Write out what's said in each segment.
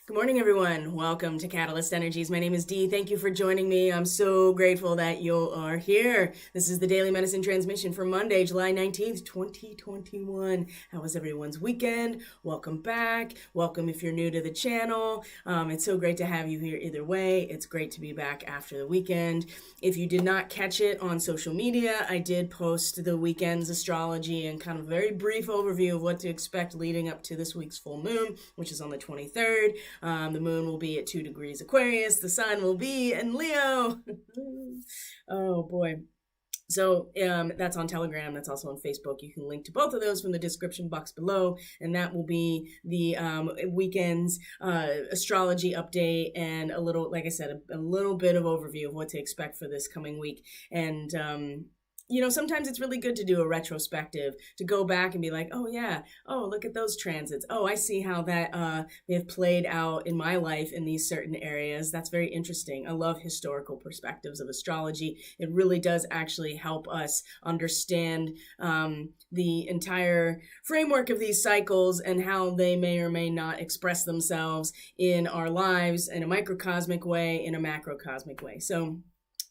Good morning, everyone. Welcome to Catalyst Energies. My name is Dee. Thank you for joining me. I'm so grateful that you are here. This is the Daily Medicine Transmission for Monday, July 19th, 2021. How was everyone's weekend? Welcome back. Welcome if you're new to the channel. It's so great to have you here either way. It's great to be back after the weekend. If you did not catch it on social media, I did post the weekend's astrology and kind of a very brief overview of what to expect leading up to this week's full moon, which is on the 23rd. The moon will be at 2 degrees Aquarius. The sun will be in Leo. Oh boy. So that's on Telegram. That's also on Facebook. You can link to both of those from the description box below. And that will be the weekend's astrology update and a little, like I said, a little bit of overview of what to expect for this coming week. And sometimes it's really good to do a retrospective, to go back and be like, oh yeah, oh, look at those transits. Oh, I see how that may have played out in my life in these certain areas. That's very interesting. I love historical perspectives of astrology. It really does actually help us understand the entire framework of these cycles and how they may or may not express themselves in our lives in a microcosmic way, in a macrocosmic way. So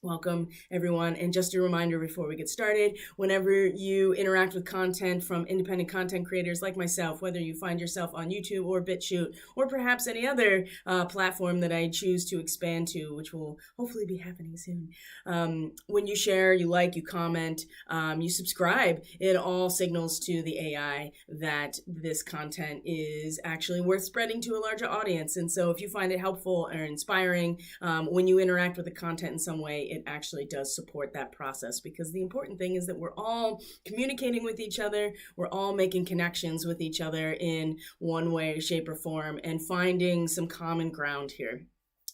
welcome, everyone. And just a reminder before we get started, whenever you interact with content from independent content creators like myself, whether you find yourself on YouTube or BitChute or perhaps any other platform that I choose to expand to, which will hopefully be happening soon, when you share, you like, you comment, you subscribe, it all signals to the AI that this content is actually worth spreading to a larger audience. And so if you find it helpful or inspiring, when you interact with the content in some way, it actually does support that process, because the important thing is that we're all communicating with each other. We're all making connections with each other in one way, shape, or form, and finding some common ground here.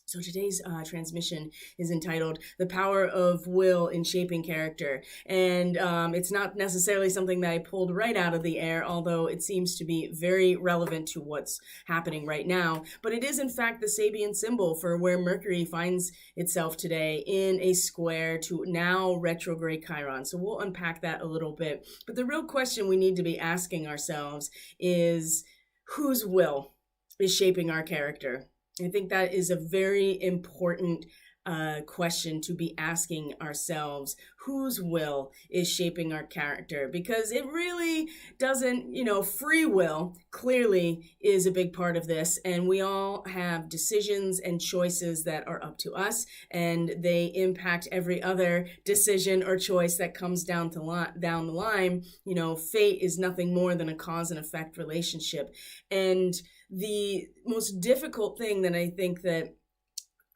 So today's transmission is entitled The Power of Will in Shaping Character. And it's not necessarily something that I pulled right out of the air, although it seems to be very relevant to what's happening right now. But it is, in fact, the Sabian symbol for where Mercury finds itself today in a square to now retrograde Chiron. So we'll unpack that a little bit. But the real question we need to be asking ourselves is, whose will is shaping our character? I think that is a very important question to be asking ourselves. Whose will is shaping our character? Because it really doesn't, free will clearly is a big part of this. And we all have decisions and choices that are up to us, and they impact every other decision or choice that comes down the line. Fate is nothing more than a cause and effect relationship. And the most difficult thing that I think that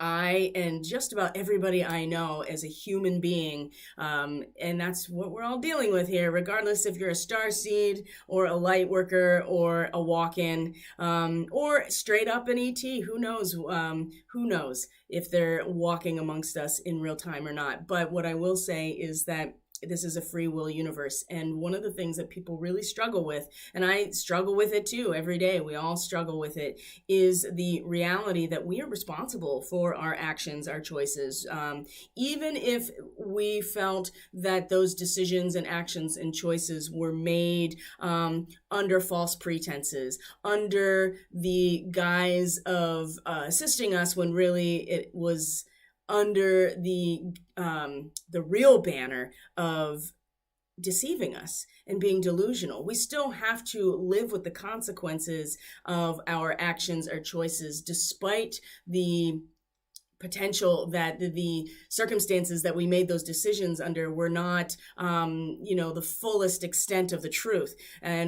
I and just about everybody I know as a human being, and that's what we're all dealing with here, regardless if you're a starseed or a light worker or a walk-in, or straight up an ET. Who knows? Who knows if they're walking amongst us in real time or not? But what I will say is that this is a free will universe. And one of the things that people really struggle with, and I struggle with it too every day, we all struggle with it, is the reality that we are responsible for our actions, our choices. Even if we felt that those decisions and actions and choices were made under false pretenses, under the guise of assisting us, when really it was under the real banner of deceiving us and being delusional. We still have to live with the consequences of our actions, our choices, despite the potential that the circumstances that we made those decisions under were not, the fullest extent of the truth,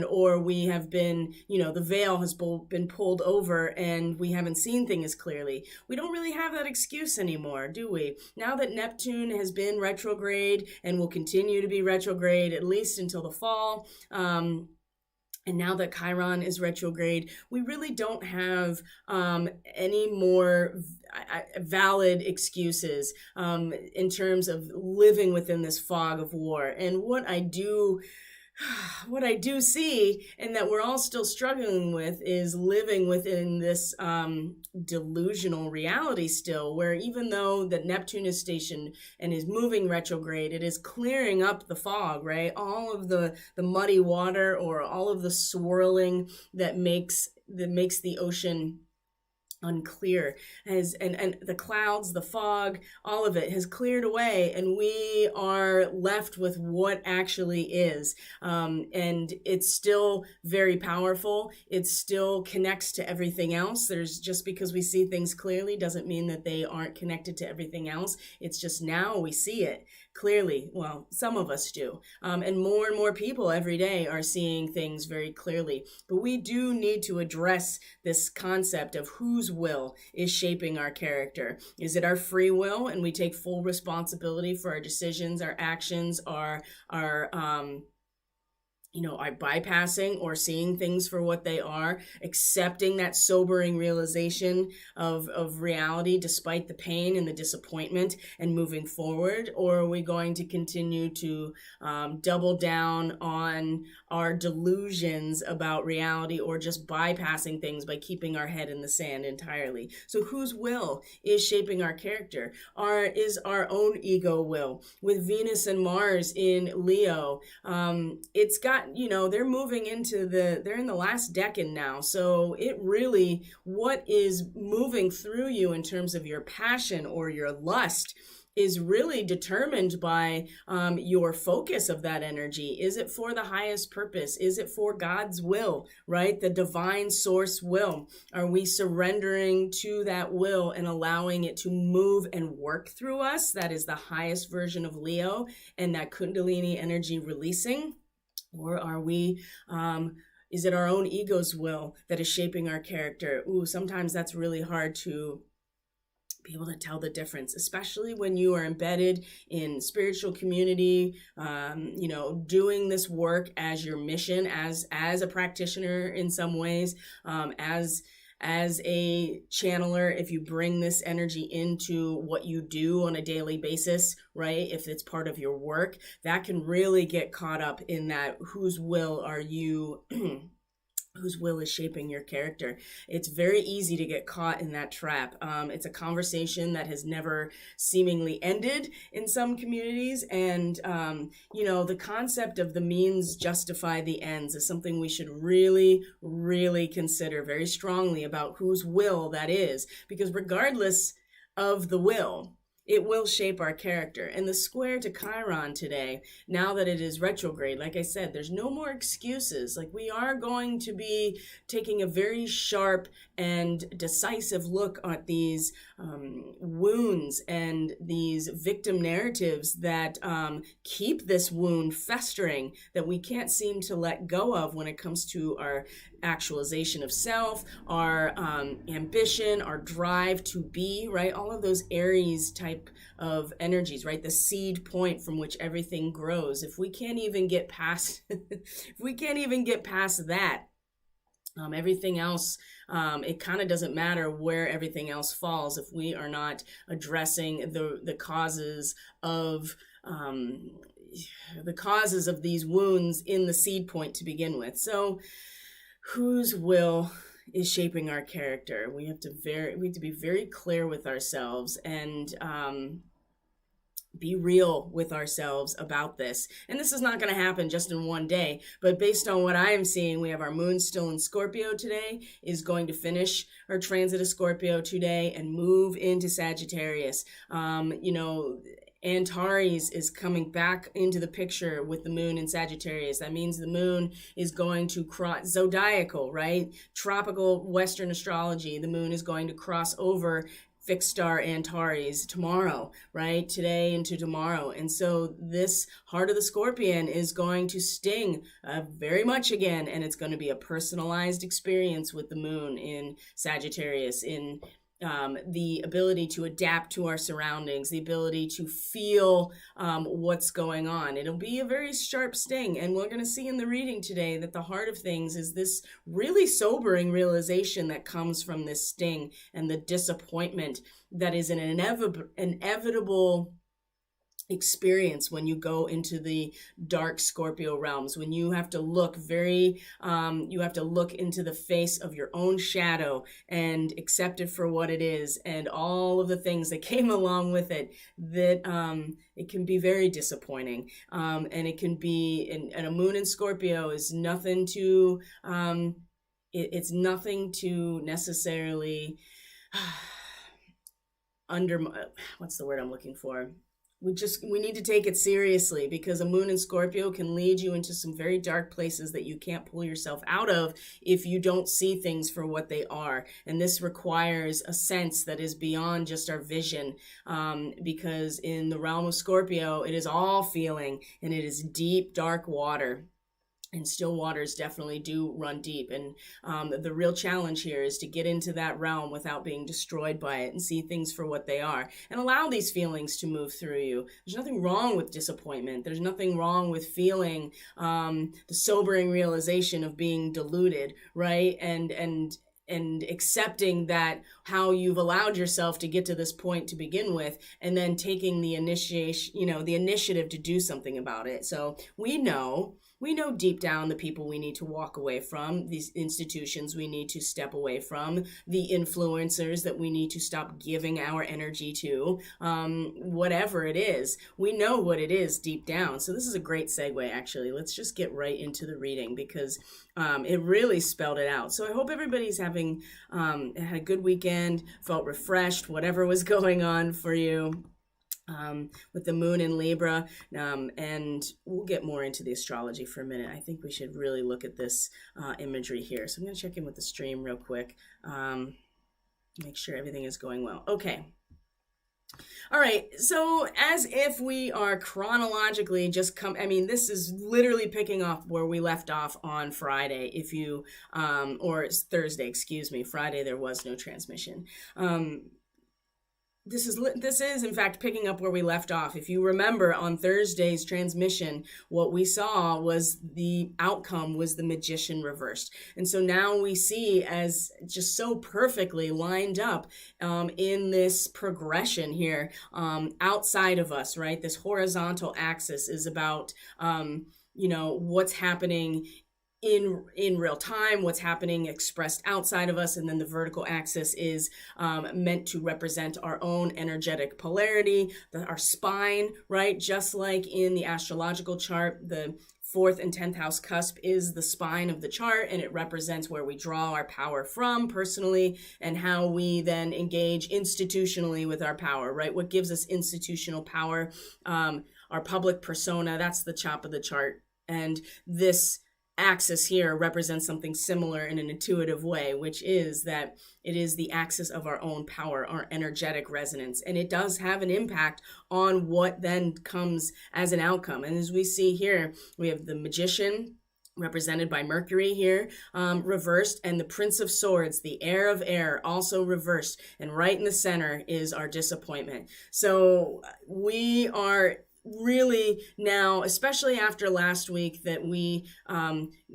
or we have been, the veil has been pulled over and we haven't seen things clearly. We don't really have that excuse anymore, do we? Now that Neptune has been retrograde and will continue to be retrograde at least until the fall, and now that Chiron is retrograde, we really don't have any more valid excuses in terms of living within this fog of war. And what I do see, and that we're all still struggling with, is living within this delusional reality still, where even though that Neptune is stationed and is moving retrograde, it is clearing up the fog, right? All of the muddy water, or all of the swirling that makes the ocean unclear, and the clouds, the fog, all of it has cleared away, and we are left with what actually is. And it's still very powerful. It still connects to everything else. There's just because we see things clearly doesn't mean that they aren't connected to everything else. It's just now we see it clearly. Well, some of us do. And more people every day are seeing things very clearly. But we do need to address this concept of whose will is shaping our character. Is it our free will and we take full responsibility for our decisions, our actions, our bypassing or seeing things for what they are, accepting that sobering realization of reality despite the pain and the disappointment and moving forward? Or are we going to continue to double down on our delusions about reality, or just bypassing things by keeping our head in the sand entirely? So whose will is shaping our character? Is our own ego will. With Venus and Mars in Leo, it's got, they're they're in the last decan now. So it really, what is moving through you in terms of your passion or your lust is really determined by your focus of that energy. Is it for the highest purpose? Is it for God's will, right? The divine source will. Are we surrendering to that will and allowing it to move and work through us? That is the highest version of Leo and that Kundalini energy releasing. Or are we, is it our own ego's will that is shaping our character? Sometimes that's really hard to be able to tell the difference, especially when you are embedded in spiritual community, doing this work as your mission, as a practitioner in some ways, as a channeler. If you bring this energy into what you do on a daily basis, right? If it's part of your work, that can really get caught up in that whose will are you whose will is shaping your character. It's very easy to get caught in that trap. It's a conversation that has never seemingly ended in some communities. And, the concept of the means justify the ends is something we should really, really consider very strongly about whose will that is. Because regardless of the will, it will shape our character. And the square to Chiron today, now that it is retrograde, like I said, there's no more excuses. Like, we are going to be taking a very sharp and decisive look at these wounds and these victim narratives that keep this wound festering, that we can't seem to let go of when it comes to our actualization of self, our ambition, our drive to be, right? All of those Aries type of energies, right? The seed point from which everything grows. If we can't even get past, that, everything else, it kind of doesn't matter where everything else falls if we are not addressing the causes of these wounds in the seed point to begin with. So, whose will is shaping our character? We have to be very clear with ourselves and be real with ourselves about this. And this is not going to happen just in one day, but based on what I am seeing, we have our moon still in Scorpio today, is going to finish her transit of Scorpio today and move into Sagittarius. Antares is coming back into the picture with the moon in Sagittarius. That means the moon is going to cross zodiacal, right? Tropical Western astrology. The moon is going to cross over fixed star Antares tomorrow, right? Today into tomorrow. And so this heart of the Scorpion is going to sting very much again. And it's going to be a personalized experience with the moon in Sagittarius, in the ability to adapt to our surroundings, the ability to feel what's going on. It'll be a very sharp sting. And we're going to see in the reading today that the heart of things is this really sobering realization that comes from this sting and the disappointment that is an inevitable experience when you go into the dark Scorpio realms, when you have to look into the face of your own shadow and accept it for what it is, and all of the things that came along with it, that it can be very disappointing. And it can be, and a moon in Scorpio is nothing to, it's nothing to necessarily under, what's the word I'm looking for? We need to take it seriously, because a moon in Scorpio can lead you into some very dark places that you can't pull yourself out of if you don't see things for what they are. And this requires a sense that is beyond just our vision, because in the realm of Scorpio, it is all feeling, and it is deep, dark water. And still waters definitely do run deep. And the real challenge here is to get into that realm without being destroyed by it, and see things for what they are, and allow these feelings to move through you. There's nothing wrong with disappointment. There's nothing wrong with feeling the sobering realization of being deluded, right? And accepting that how you've allowed yourself to get to this point to begin with, and then taking the initiative to do something about it. So we know deep down the people we need to walk away from, these institutions we need to step away from, the influencers that we need to stop giving our energy to, whatever it is. We know what it is deep down. So this is a great segue, actually. Let's just get right into the reading, because it really spelled it out. So I hope everybody's had a good weekend, felt refreshed, whatever was going on for you. With the moon in Libra, and we'll get more into the astrology for a minute. I think we should really look at this imagery here. So I'm going to check in with the stream real quick, make sure everything is going well. Okay. All right, so as if we are chronologically this is literally picking up where we left off on Friday, or Thursday, excuse me. Friday there was no transmission. This is in fact picking up where we left off. If you remember on Thursday's transmission, what we saw was the outcome was the Magician reversed. And so now we see, as just so perfectly lined up in this progression here, outside of us, right? This horizontal axis is about, what's happening in real time, what's happening expressed outside of us, and then the vertical axis is meant to represent our own energetic polarity, our spine, right? Just like in the astrological chart, the 4th and 10th house cusp is the spine of the chart, and it represents where we draw our power from personally, and how we then engage institutionally with our power, right? What gives us institutional power, our public persona, that's the top of the chart. And this axis here represents something similar in an intuitive way, which is that it is the axis of our own power, our energetic resonance, and it does have an impact on what then comes as an outcome. And as we see here, we have the Magician represented by Mercury here, reversed, and the Prince of Swords, the heir of air, also reversed, and right in the center is our disappointment. So we are really now, especially after last week, that we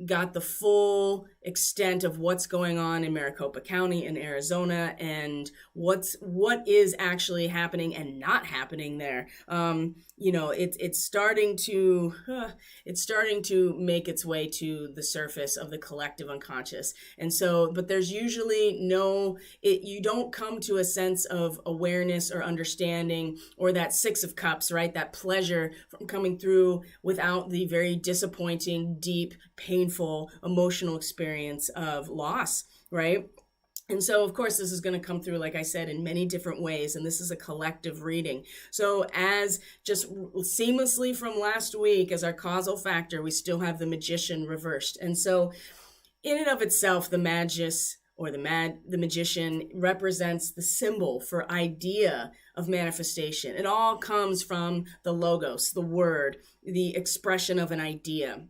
got the full extent of what's going on in Maricopa County in Arizona, and what is actually happening and not happening there. It's starting to make its way to the surface of the collective unconscious. And so, but there's usually you don't come to a sense of awareness or understanding, or that 6 of Cups, right? That pleasure from coming through, without the very disappointing, deep, painful, emotional experience of loss, right? And so, of course, this is going to come through, like I said, in many different ways, and this is a collective reading. So as just seamlessly from last week, as our causal factor, we still have the Magician reversed. And so in and of itself, the Magus, or the Magician, represents the symbol for idea of manifestation. It all comes from the logos, the word, the expression of an idea.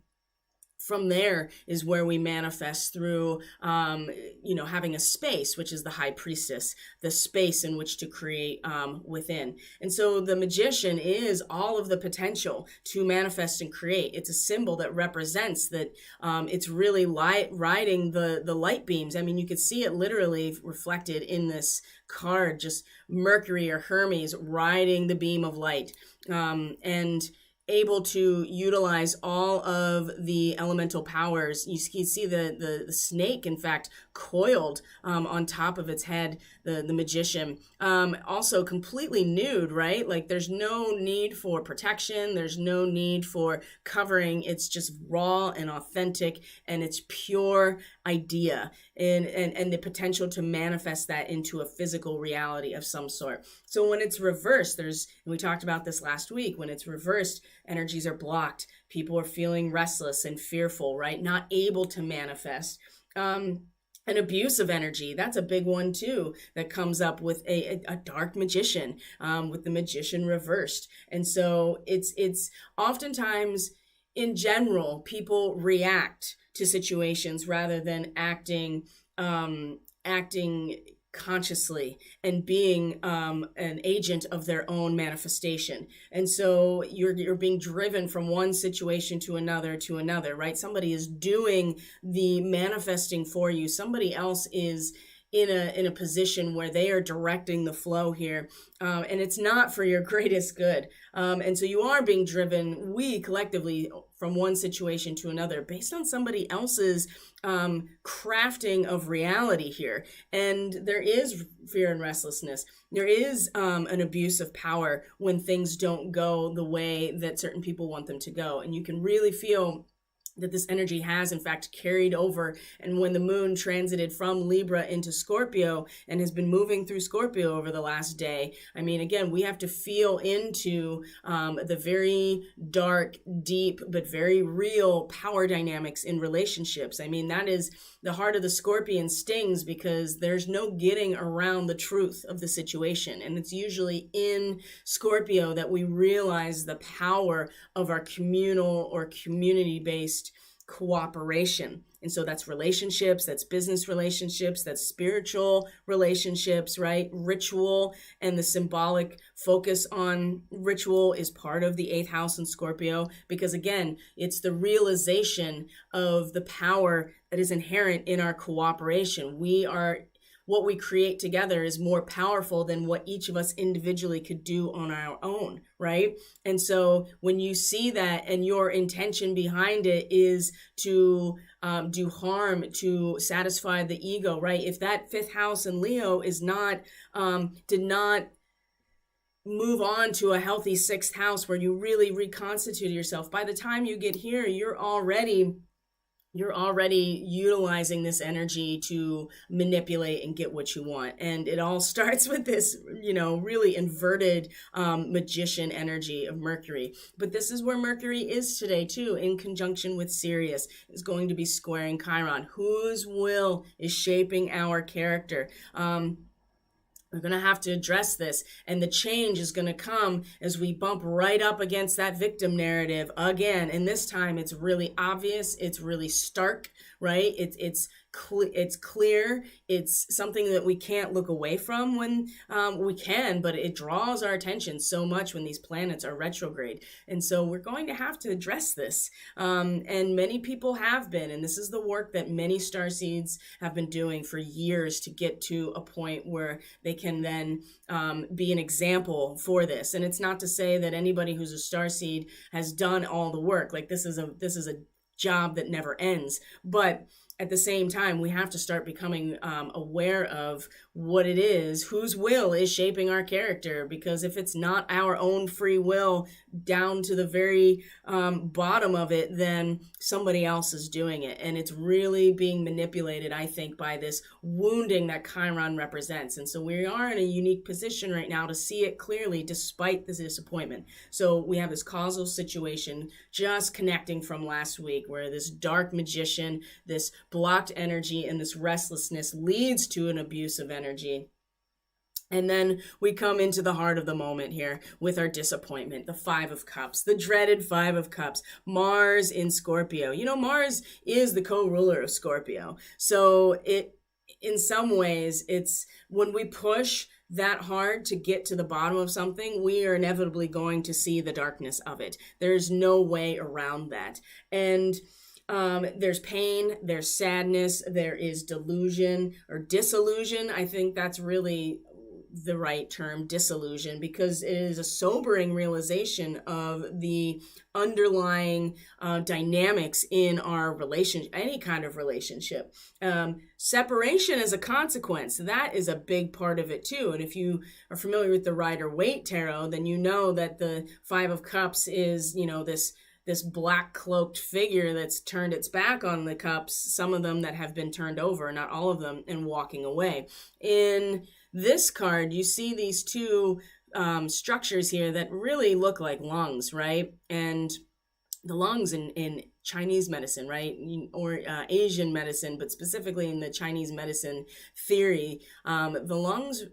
From there is where we manifest through, having a space, which is the High Priestess, the space in which to create within. And so the Magician is all of the potential to manifest and create. It's a symbol that represents that it's really riding the light beams. I mean, you could see it literally reflected in this card, just Mercury or Hermes riding the beam of light. And able to utilize all of the elemental powers. You see the snake, in fact, coiled on top of its head, the Magician. Also completely nude, right? Like there's no need for protection. There's no need for covering. It's just raw and authentic, and it's pure idea. and the potential to manifest that into a physical reality of some sort. So when it's reversed, and we talked about this last week, when it's reversed, energies are blocked. People are feeling restless and fearful, right? Not able to manifest. An abuse of energy, that's a big one too, that comes up with a dark magician, with the magician reversed. And so it's oftentimes, in general, people react to situations rather than acting consciously and being an agent of their own manifestation. And so you're being driven from one situation to another, right? Somebody is doing the manifesting for you. Somebody else is in a position where they are directing the flow here, and it's not for your greatest good. And so you are being driven, we collectively, from one situation to another based on somebody else's crafting of reality here. And there is fear and restlessness. There is an abuse of power when things don't go the way that certain people want them to go. And you can really feel that this energy has in fact carried over. And when the moon transited from Libra into Scorpio and has been moving through Scorpio over the last day, I mean, again, we have to feel into the very dark, deep, but very real power dynamics in relationships. I mean, that is the heart of the Scorpion stings because there's no getting around the truth of the situation. And it's usually in Scorpio that we realize the power of our communal or community-based cooperation. And so that's relationships, that's business relationships, that's spiritual relationships, right? Ritual and the symbolic focus on ritual is part of the 8th house in Scorpio, because again, it's the realization of the power that is inherent in our cooperation. What we create together is more powerful than what each of us individually could do on our own, right? And so when you see that and your intention behind it is to do harm, to satisfy the ego, right? If that 5th house in Leo is did not move on to a healthy 6th house where you really reconstitute yourself, by the time you get here, you're already utilizing this energy to manipulate and get what you want. And it all starts with this, really inverted magician energy of Mercury. But this is where Mercury is today too, in conjunction with Sirius, is going to be squaring Chiron. Whose will is shaping our character? We're going to have to address this, and the change is going to come as we bump right up against that victim narrative again. And this time it's really obvious, it's really stark, right? It's clear. It's something that we can't look away from when we can, but it draws our attention so much when these planets are retrograde. And so we're going to have to address this. And many people have been, and this is the work that many starseeds have been doing for years to get to a point where they can then be an example for this. And it's not to say that anybody who's a starseed has done all the work. Like this is a job that never ends. But at the same time, we have to start becoming aware of what it is, whose will is shaping our character. Because if it's not our own free will down to the very bottom of it, then somebody else is doing it. And it's really being manipulated, I think, by this wounding that Chiron represents. And so we are in a unique position right now to see it clearly despite the disappointment. So we have this causal situation just connecting from last week where this dark magician, this blocked energy, and this restlessness leads to an abuse of energy. And then we come into the heart of the moment here with our disappointment, the 5 of Cups, the dreaded 5 of Cups, Mars in Scorpio. Mars is the co-ruler of Scorpio. So in some ways, it's when we push that hard to get to the bottom of something, we are inevitably going to see the darkness of it. There's no way around that. And there's pain, there's sadness, there is delusion or disillusion. I think that's really the right term, disillusion, because it is a sobering realization of the underlying dynamics in our relationship, any kind of relationship. Separation as a consequence, that is a big part of it too. And if you are familiar with the Rider-Waite Tarot, then you know that the 5 of Cups is, this this black cloaked figure that's turned its back on the cups, some of them that have been turned over, not all of them, and walking away. In this card, you see these two structures here that really look like lungs, right? And the lungs in Chinese medicine, right, or Asian medicine, but specifically in the Chinese medicine theory, the lungs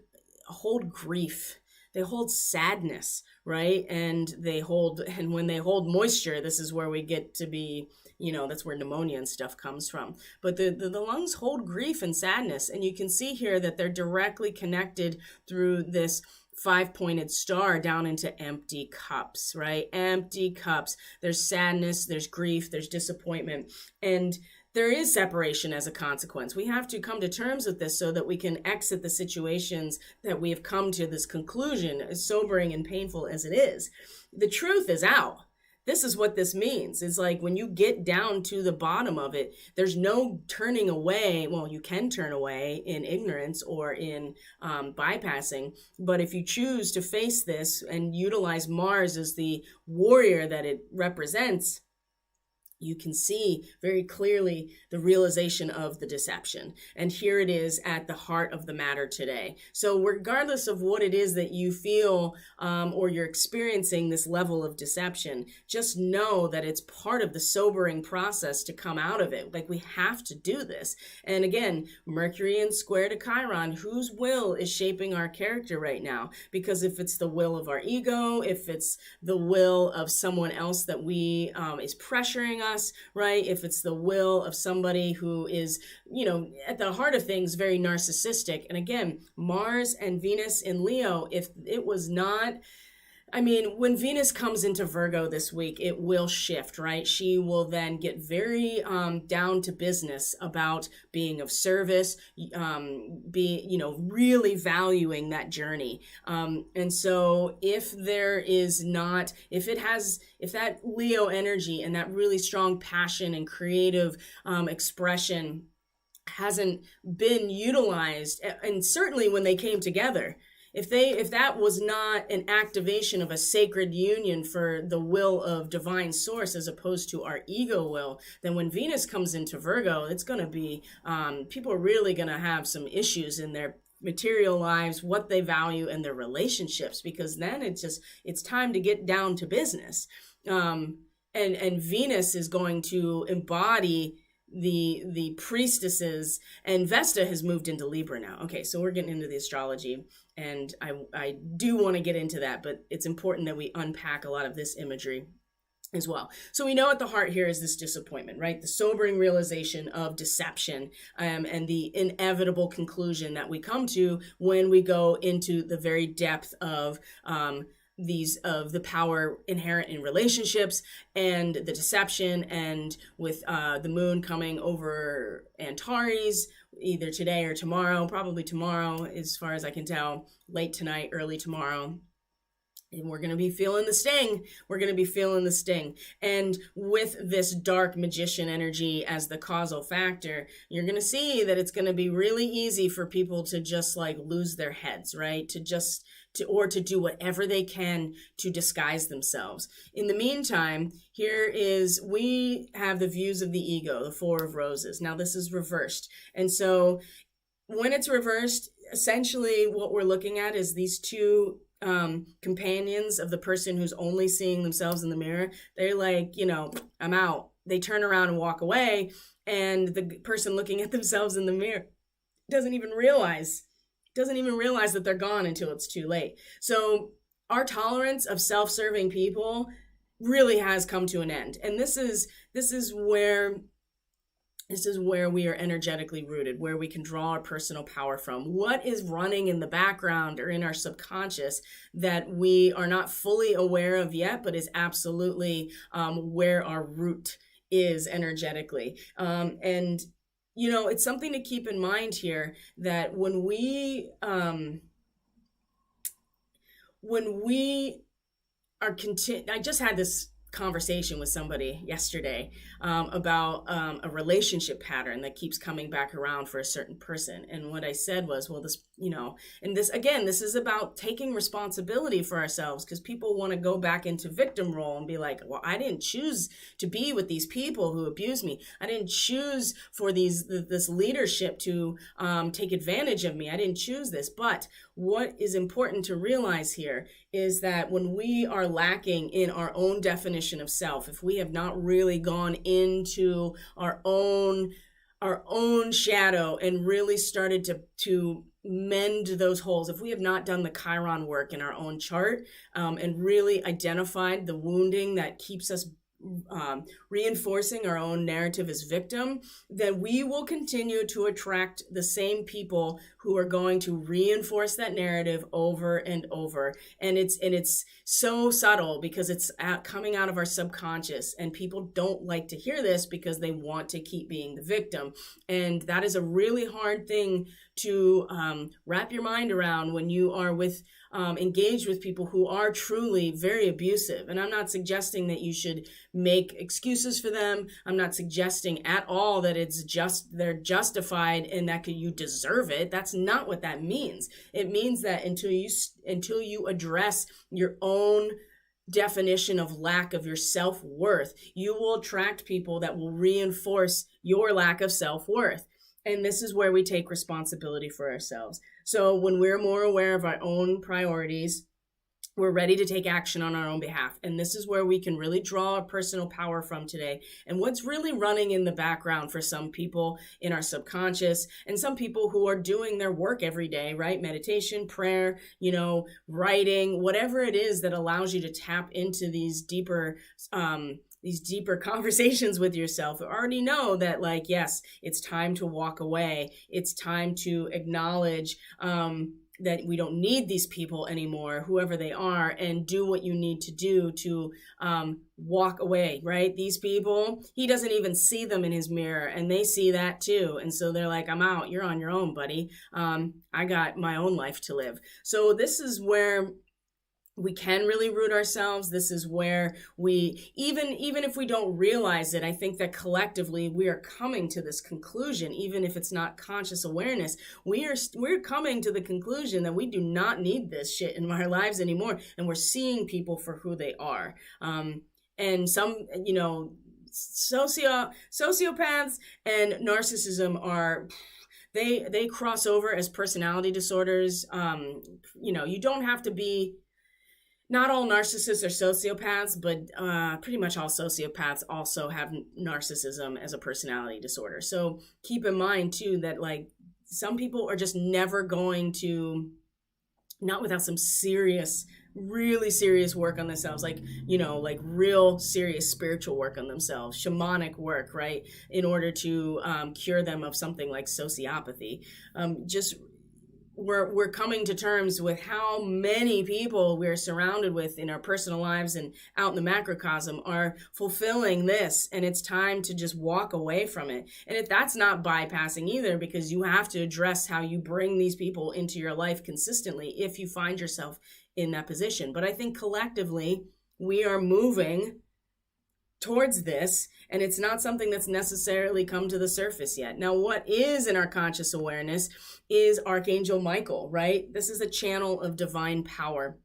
hold grief. They hold sadness, right? And when they hold moisture, this is where we get to be, that's where pneumonia and stuff comes from. But the lungs hold grief and sadness. And you can see here that they're directly connected through this 5-pointed star down into empty cups, right? Empty cups. There's sadness, there's grief, there's disappointment. And there is separation as a consequence. We have to come to terms with this so that we can exit the situations that we have come to this conclusion, as sobering and painful as it is. The truth is out. This is what this means. It's like when you get down to the bottom of it, there's no turning away. Well, you can turn away in ignorance or in bypassing. But if you choose to face this and utilize Mars as the warrior that it represents, you can see very clearly the realization of the deception. And here it is at the heart of the matter today. So regardless of what it is that you feel or you're experiencing this level of deception, just know that it's part of the sobering process to come out of it. Like, we have to do this. And again, Mercury in square to Chiron, whose will is shaping our character right now? Because if it's the will of our ego, if it's the will of someone else that we is pressuring us, right? If it's the will of somebody who is, at the heart of things, very narcissistic. And again, Mars and Venus in Leo, if it was not, when Venus comes into Virgo this week, it will shift, right? She will then get very down to business about being of service, really valuing that journey. And so if that Leo energy and that really strong passion and creative expression hasn't been utilized, and certainly when they came together, if that was not an activation of a sacred union for the will of divine source as opposed to our ego will, then when Venus comes into Virgo, it's going to be, people are really going to have some issues in their material lives, what they value, and their relationships, because then it's time to get down to business. And Venus is going to embody the priestesses, and Vesta has moved into Libra now. Okay, so we're getting into the astrology, and I do want to get into that, but it's important that we unpack a lot of this imagery as well. So we know at the heart here is this disappointment, right? The sobering realization of deception, and the inevitable conclusion that we come to when we go into the very depth of the power inherent in relationships and the deception, and with the moon coming over Antares either today or tomorrow, probably tomorrow as far as I can tell, late tonight, early tomorrow. And we're going to be feeling the sting. And with this dark magician energy as the causal factor, you're going to see that it's going to be really easy for people to just lose their heads, right? To do whatever they can to disguise themselves. In the meantime, we have the views of the ego, the Four of Roses. Now this is reversed. And so when it's reversed, essentially what we're looking at is these two companions of the person who's only seeing themselves in the mirror. They're like, I'm out. They turn around and walk away, and the person looking at themselves in the mirror doesn't even realize that they're gone until it's too late. So our tolerance of self-serving people really has come to an end. And this is where we are energetically rooted, where we can draw our personal power from. What is running in the background or in our subconscious that we are not fully aware of yet, but is absolutely where our root is energetically. And it's something to keep in mind here that when we are I just had this conversation with somebody yesterday about a relationship pattern that keeps coming back around for a certain person. And what I said was, well, this and this is about taking responsibility for ourselves, because people want to go back into victim role and be like, well, I didn't choose to be with these people who abuse me. I didn't choose for this leadership to take advantage of me. I didn't choose this. But what is important to realize here is that when we are lacking in our own definition of self, if we have not really gone into our own shadow and really started to mend those holes, if we have not done the Chiron work in our own chart, and really identified the wounding that keeps us reinforcing our own narrative as victim, then we will continue to attract the same people who are going to reinforce that narrative over and over. And it's so subtle, because it's coming out of our subconscious, and people don't like to hear this because they want to keep being the victim. And that is a really hard thing to wrap your mind around when you are engaged with people who are truly very abusive. And I'm not suggesting that you should make excuses for them. I'm not suggesting at all that they're justified and that you deserve it. That's not what that means. It means that until you address your own definition of lack of your self-worth, you will attract people that will reinforce your lack of self-worth. And this is where we take responsibility for ourselves. So when we're more aware of our own priorities, we're ready to take action on our own behalf. And this is where we can really draw our personal power from today. And what's really running in the background for some people in our subconscious, and some people who are doing their work every day, right? Meditation, prayer, writing, whatever it is that allows you to tap into these deeper conversations with yourself. Already know that, like, yes, it's time to walk away. It's time to acknowledge that we don't need these people anymore, whoever they are, and do what you need to do to walk away, right? These people, he doesn't even see them in his mirror, and they see that too. And so they're like, I'm out. You're on your own, buddy. I got my own life to live. So this is where we can really root ourselves. This is where we, even if we don't realize it, I think that collectively we are coming to this conclusion, even if it's not conscious awareness, we're coming to the conclusion that we do not need this shit in our lives anymore. And we're seeing people for who they are. And some, sociopaths and narcissism are, they cross over as personality disorders. You don't have to be, not all narcissists are sociopaths, but pretty much all sociopaths also have narcissism as a personality disorder. So keep in mind too that, like, some people are just never going to, not without some serious, really serious work on themselves, like real serious spiritual work on themselves, shamanic work, right? In order to cure them of something like sociopathy. We're coming to terms with how many people we're surrounded with in our personal lives and out in the macrocosm are fulfilling this, and it's time to just walk away from it. And if that's not bypassing either, because you have to address how you bring these people into your life consistently if you find yourself in that position. But I think collectively we are moving towards this, and it's not something that's necessarily come to the surface yet. Now, what is in our conscious awareness is Archangel Michael, right? This is a channel of divine power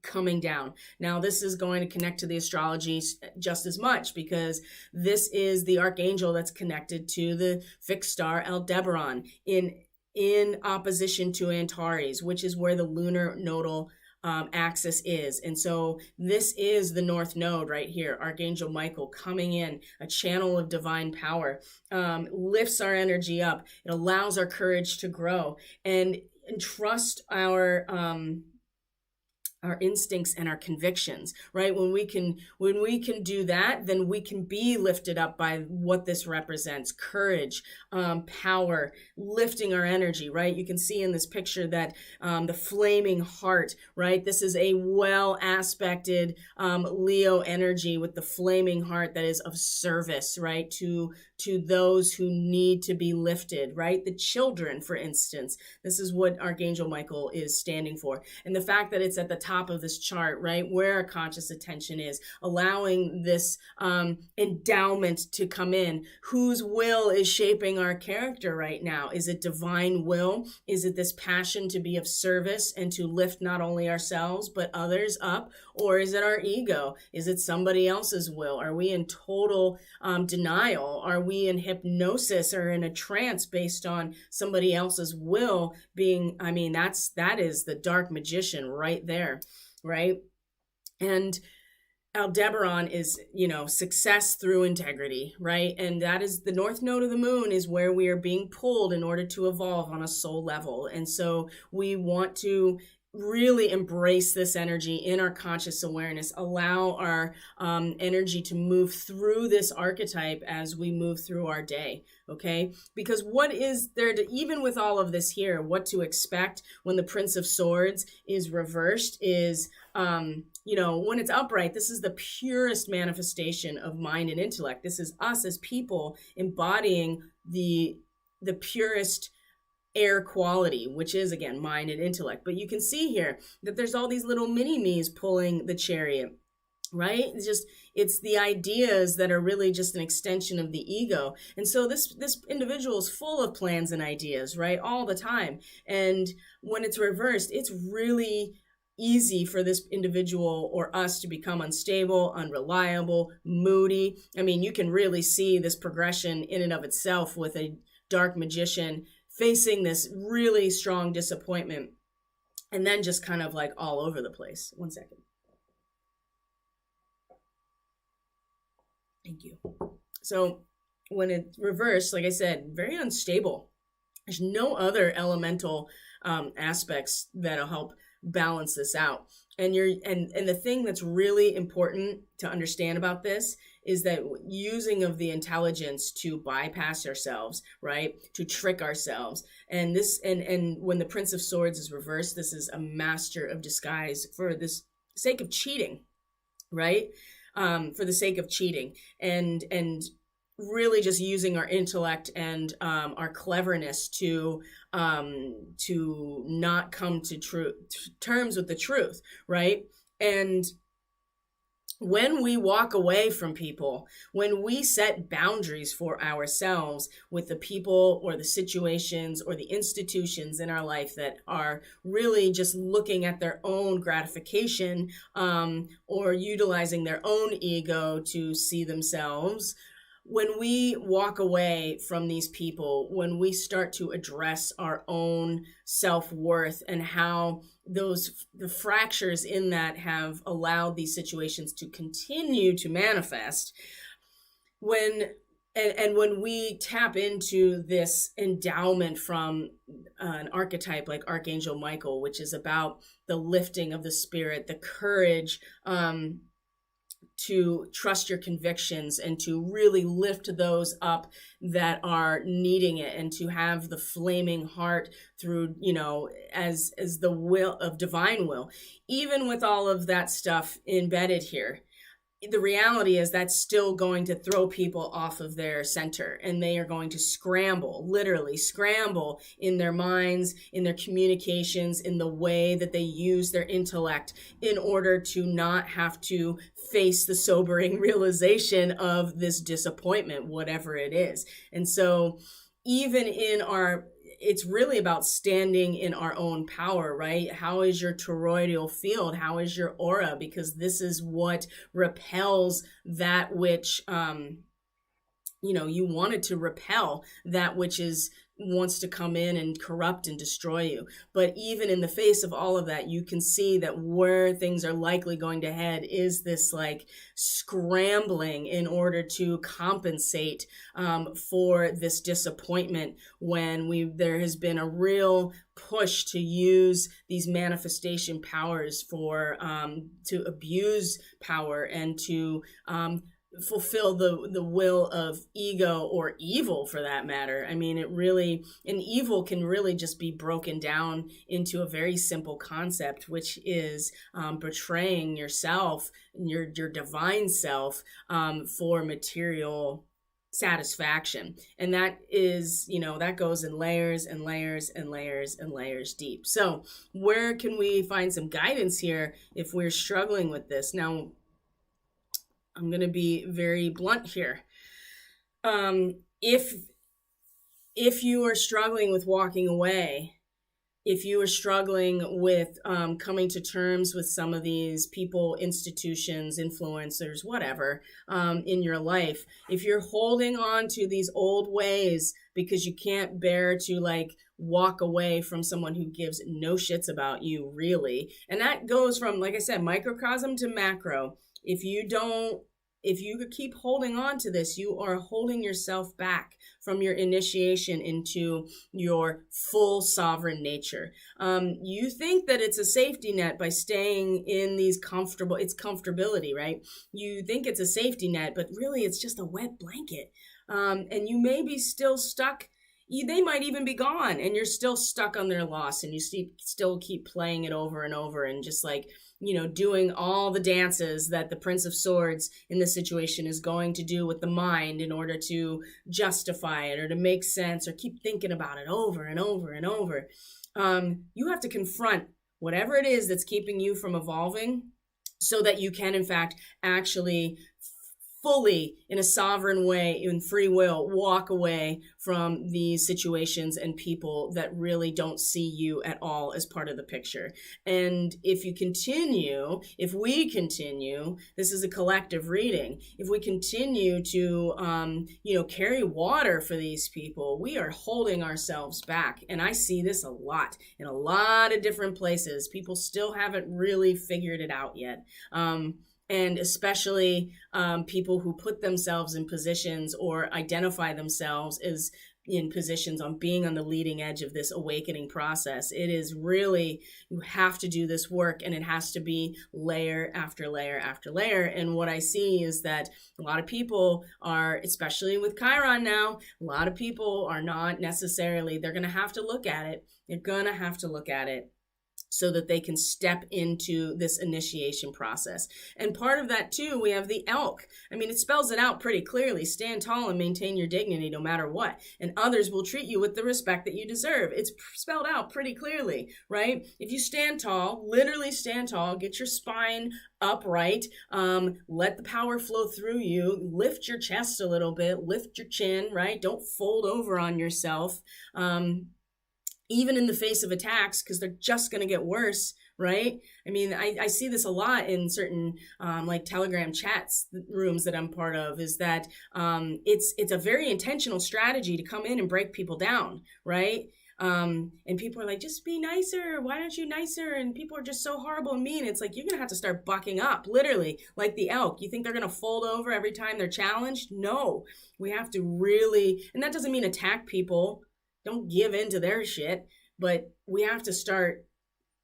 coming down. Now, this is going to connect to the astrology just as much, because this is the archangel that's connected to the fixed star Aldebaran in opposition to Antares, which is where the lunar nodal axis is. And so this is the North Node right here, Archangel Michael coming in, a channel of divine power, lifts our energy up. It allows our courage to grow and trust our instincts and our convictions, right? When we can do that, then we can be lifted up by what this represents: courage, power, lifting our energy, right? You can see in this picture that the flaming heart, right? This is a well aspected Leo energy with the flaming heart that is of service, right? To those who need to be lifted, right? The children, for instance. This is what Archangel Michael is standing for. And the fact that it's at the top top of this chart, right? Where our conscious attention is, allowing this endowment to come in. Whose will is shaping our character right now? Is it divine will? Is it this passion to be of service and to lift not only ourselves, but others up? Or is it our ego? Is it somebody else's will? Are we in total denial? Are we in hypnosis or in a trance based on somebody else's will being, I mean, that is the dark magician right there, right? And Aldebaran is, success through integrity, right? And that is the north node of the moon is where we are being pulled in order to evolve on a soul level. And so we want to really embrace this energy in our conscious awareness, allow our energy to move through this archetype as we move through our day, okay? Because what is there to, even with all of this here, what to expect when the Prince of Swords is reversed is, when it's upright, this is the purest manifestation of mind and intellect. This is us as people embodying the purest air quality, which is, again, mind and intellect. But you can see here that there's all these little mini-me's pulling the chariot, right? It's the ideas that are really just an extension of the ego. And so this individual is full of plans and ideas, right? All the time. And when it's reversed, it's really easy for this individual or us to become unstable, unreliable, moody. I mean, you can really see this progression in and of itself with a dark magician facing this really strong disappointment and then just kind of like all over the place. One second. Thank you. So when it's reversed, like I said, very unstable. There's no other elemental aspects that'll help balance this out. And the thing that's really important to understand about this is that using of the intelligence to bypass ourselves, right? To trick ourselves. And this, and when the Prince of Swords is reversed, this is a master of disguise for this sake of cheating, right? For the sake of cheating and really just using our intellect and our cleverness to not come to terms with the truth, right? And when we walk away from people, when we set boundaries for ourselves with the people or the situations or the institutions in our life that are really just looking at their own gratification or utilizing their own ego to see themselves, when we walk away from these people, when we start to address our own self-worth and how the fractures in that have allowed these situations to continue to manifest, when we tap into this endowment from an archetype like Archangel Michael, which is about the lifting of the spirit, the courage, to trust your convictions and to really lift those up that are needing it, and to have the flaming heart through, as the will of divine will, even with all of that stuff embedded here. The reality is that's still going to throw people off of their center, and they are going to scramble, literally scramble in their minds, in their communications, in the way that they use their intellect in order to not have to face the sobering realization of this disappointment, whatever it is. And so even it's really about standing in our own power, right? How is your toroidal field? How is your aura? Because this is what repels that which, you wanted to repel, that which wants to come in and corrupt and destroy you. But even in the face of all of that, you can see that where things are likely going to head is this like scrambling in order to compensate for this disappointment, when there has been a real push to use these manifestation powers for to abuse power and to fulfill the will of ego or evil, for that matter. I mean, evil can really just be broken down into a very simple concept, which is betraying yourself, your divine self, for material satisfaction. And that is, that goes in layers and layers and layers and layers deep. So where can we find some guidance here if we're struggling with this? Now, I'm going to be very blunt here. If you are struggling with walking away, if you are struggling with coming to terms with some of these people, institutions, influencers, whatever, in your life, if you're holding on to these old ways because you can't bear to walk away from someone who gives no shits about you, really, and that goes from, like I said, microcosm to macro. If you keep holding on to this, you are holding yourself back from your initiation into your full sovereign nature. You think that it's a safety net by staying in these it's comfortability, right? You think it's a safety net, but really it's just a wet blanket. And you may be still stuck. They might even be gone and you're still stuck on their loss, and you still keep playing it over and over and just doing all the dances that the Prince of Swords in this situation is going to do with the mind in order to justify it or to make sense or keep thinking about it over and over and over. You have to confront whatever it is that's keeping you from evolving so that you can, in fact, actually fully, in a sovereign way, in free will, walk away from these situations and people that really don't see you at all as part of the picture. And if we continue, this is a collective reading, if we continue to, carry water for these people, we are holding ourselves back. And I see this a lot in a lot of different places. People still haven't really figured it out yet. And especially people who put themselves in positions or identify themselves as in positions on being on the leading edge of this awakening process. It is really, you have to do this work, and it has to be layer after layer after layer. And what I see is that a lot of people are, especially with Chiron now, a lot of people are not necessarily, they're going to have to look at it. They're going to have to look at it so that they can step into this initiation process. And part of that too, we have the elk. I mean, it spells it out pretty clearly. Stand tall and maintain your dignity no matter what. And others will treat you with the respect that you deserve. It's spelled out pretty clearly, right? If you stand tall, literally stand tall, get your spine upright, let the power flow through you, lift your chest a little bit, lift your chin, right? Don't fold over on yourself. Even in the face of attacks, because they're just going to get worse, right? I mean, I see this a lot in certain Telegram chats rooms that I'm part of, is that it's a very intentional strategy to come in and break people down, right? And people are like, just be nicer. Why aren't you nicer? And people are just so horrible and mean. It's like, you're going to have to start bucking up, literally, like the elk. You think they're going to fold over every time they're challenged? No, we have to really, and that doesn't mean attack people. Don't give in to their shit, but we have to start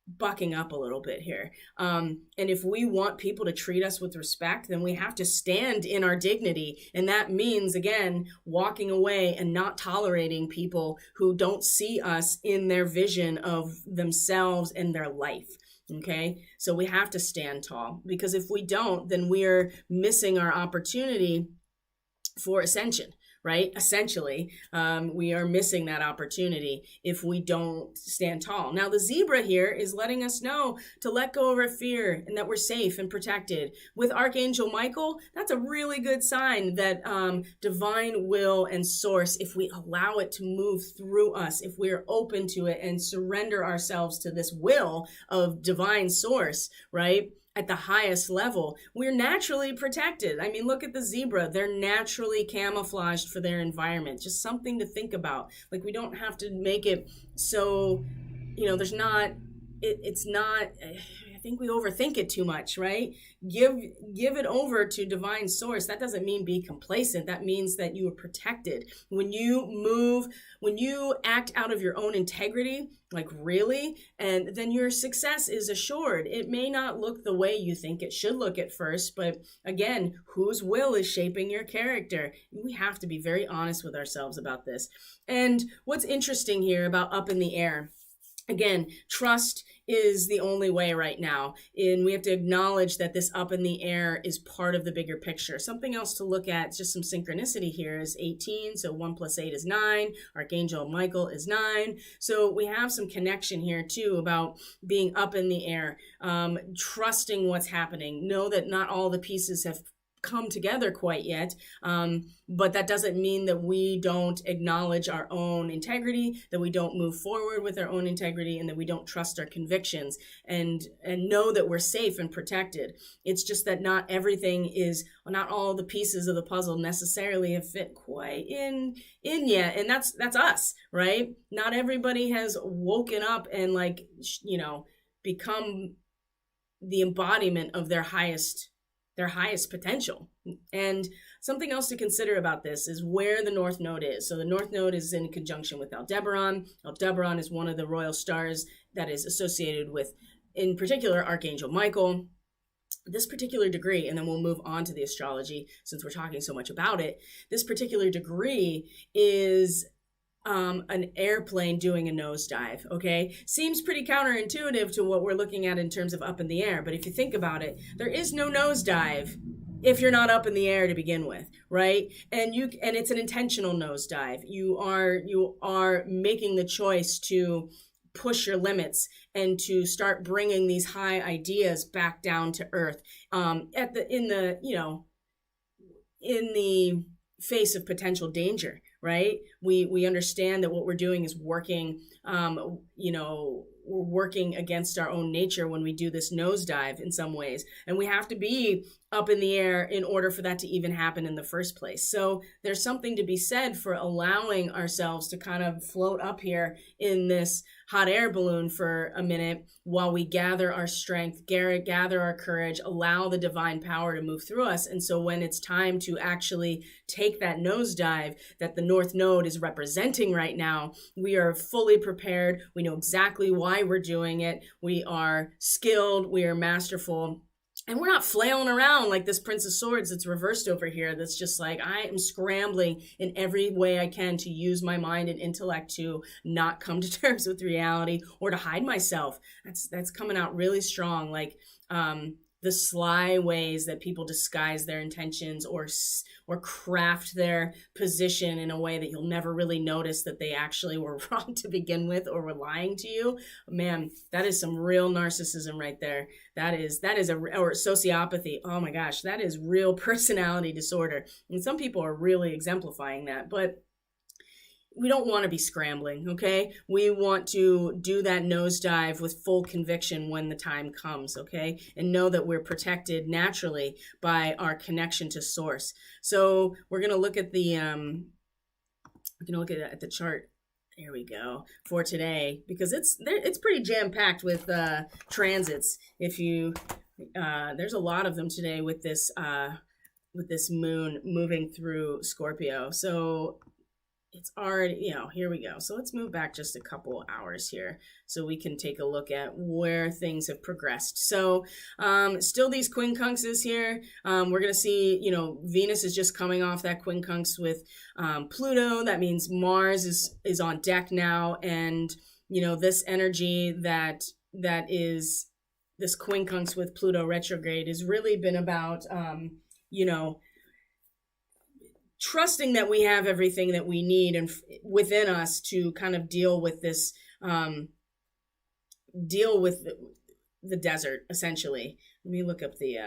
bucking up a little bit here. And if we want people to treat us with respect, then we have to stand in our dignity. And that means, again, walking away and not tolerating people who don't see us in their vision of themselves and their life. Okay, so we have to stand tall, because if we don't, then we are missing our opportunity for ascension. Right? Essentially, we are missing that opportunity if we don't stand tall. Now, the zebra here is letting us know to let go of our fear and that we're safe and protected. With Archangel Michael, that's a really good sign that divine will and source, if we allow it to move through us, if we're open to it and surrender ourselves to this will of divine source, right? At the highest level, we're naturally protected. I mean, look at the zebra. They're naturally camouflaged for their environment. Just something to think about. Like, we don't have to make it so, there's not, it's not, I think we overthink it too much, right? Give it over to divine source. That doesn't mean be complacent. That means that you are protected. When you act out of your own integrity, like really, and then your success is assured. It may not look the way you think it should look at first, but again, whose will is shaping your character? We have to be very honest with ourselves about this. And what's interesting here about up in the air again, trust is the only way right now. And we have to acknowledge that this up in the air is part of the bigger picture. Something else to look at, just some synchronicity here, is 18. So 1 + 8 is 9. Archangel Michael is 9. So we have some connection here too about being up in the air, trusting what's happening. Know that not all the pieces have come together quite yet, but that doesn't mean that we don't acknowledge our own integrity, that we don't move forward with our own integrity, and that we don't trust our convictions and know that we're safe and protected. It's just that not all the pieces of the puzzle necessarily have fit quite in yet, and that's us, right? Not everybody has woken up and become the embodiment of their highest potential. And something else to consider about this is where the North Node is. So the North Node is in conjunction with Aldebaran. Aldebaran is one of the royal stars that is associated with, in particular, Archangel Michael. This particular degree, and then we'll move on to the astrology since we're talking so much about it. This particular degree is an airplane doing a nosedive, okay? Seems pretty counterintuitive to what we're looking at in terms of up in the air, but if you think about it, there is no nosedive if you're not up in the air to begin with, right? And it's an intentional nosedive. You are making the choice to push your limits and to start bringing these high ideas back down to earth, in the face of potential danger. Right? We understand that what we're doing is working, we're working against our own nature when we do this nosedive in some ways. And we have to be up in the air in order for that to even happen in the first place. So there's something to be said for allowing ourselves to kind of float up here in this hot air balloon for a minute while we gather our strength, gather our courage, allow the divine power to move through us. And so when it's time to actually take that nosedive that the North Node is representing right now, we are fully prepared. We know exactly why we're doing it. We are skilled. We are masterful. And we're not flailing around like this Prince of Swords that's reversed over here. That's just like, I am scrambling in every way I can to use my mind and intellect to not come to terms with reality or to hide myself. That's coming out really strong. Like, the sly ways that people disguise their intentions or craft their position in a way that you'll never really notice that they actually were wrong to begin with or were lying to you. Man, that is some real narcissism right there. That is or sociopathy. Oh my gosh, that is real personality disorder. And some people are really exemplifying that, but we don't want to be scrambling, okay? We want to do that nosedive with full conviction when the time comes, okay? And know that we're protected naturally by our connection to source. So we're going to look at the the chart. There we go, for today, because it's pretty jam-packed with transits. If you there's a lot of them today with this moon moving through Scorpio. So it's already, here we go. So let's move back just a couple hours here so we can take a look at where things have progressed. So still these quincunxes here. We're going to see, Venus is just coming off that quincunx with Pluto. That means Mars is on deck now. And, this energy that is this quincunx with Pluto retrograde has really been about, trusting that we have everything that we need and within us to kind of deal with this, deal with the desert, essentially. Let me look up the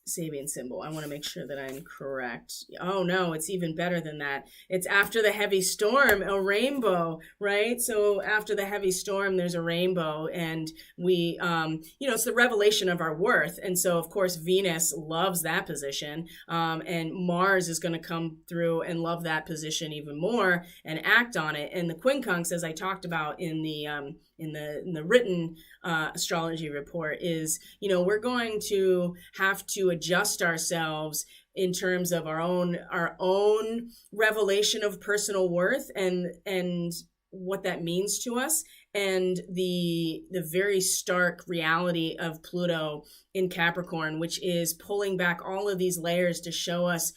Sabian symbol. I want to make sure that I'm correct. Oh no, it's even better than that. It's after the heavy storm, a rainbow, right? So after the heavy storm, there's a rainbow, and we, it's the revelation of our worth. And so of course, Venus loves that position. And Mars is going to come through and love that position even more and act on it. And the quincunx, as I talked about in the written astrology report, is we're going to have to adjust ourselves in terms of our own revelation of personal worth and what that means to us, and the very stark reality of Pluto in Capricorn, which is pulling back all of these layers to show us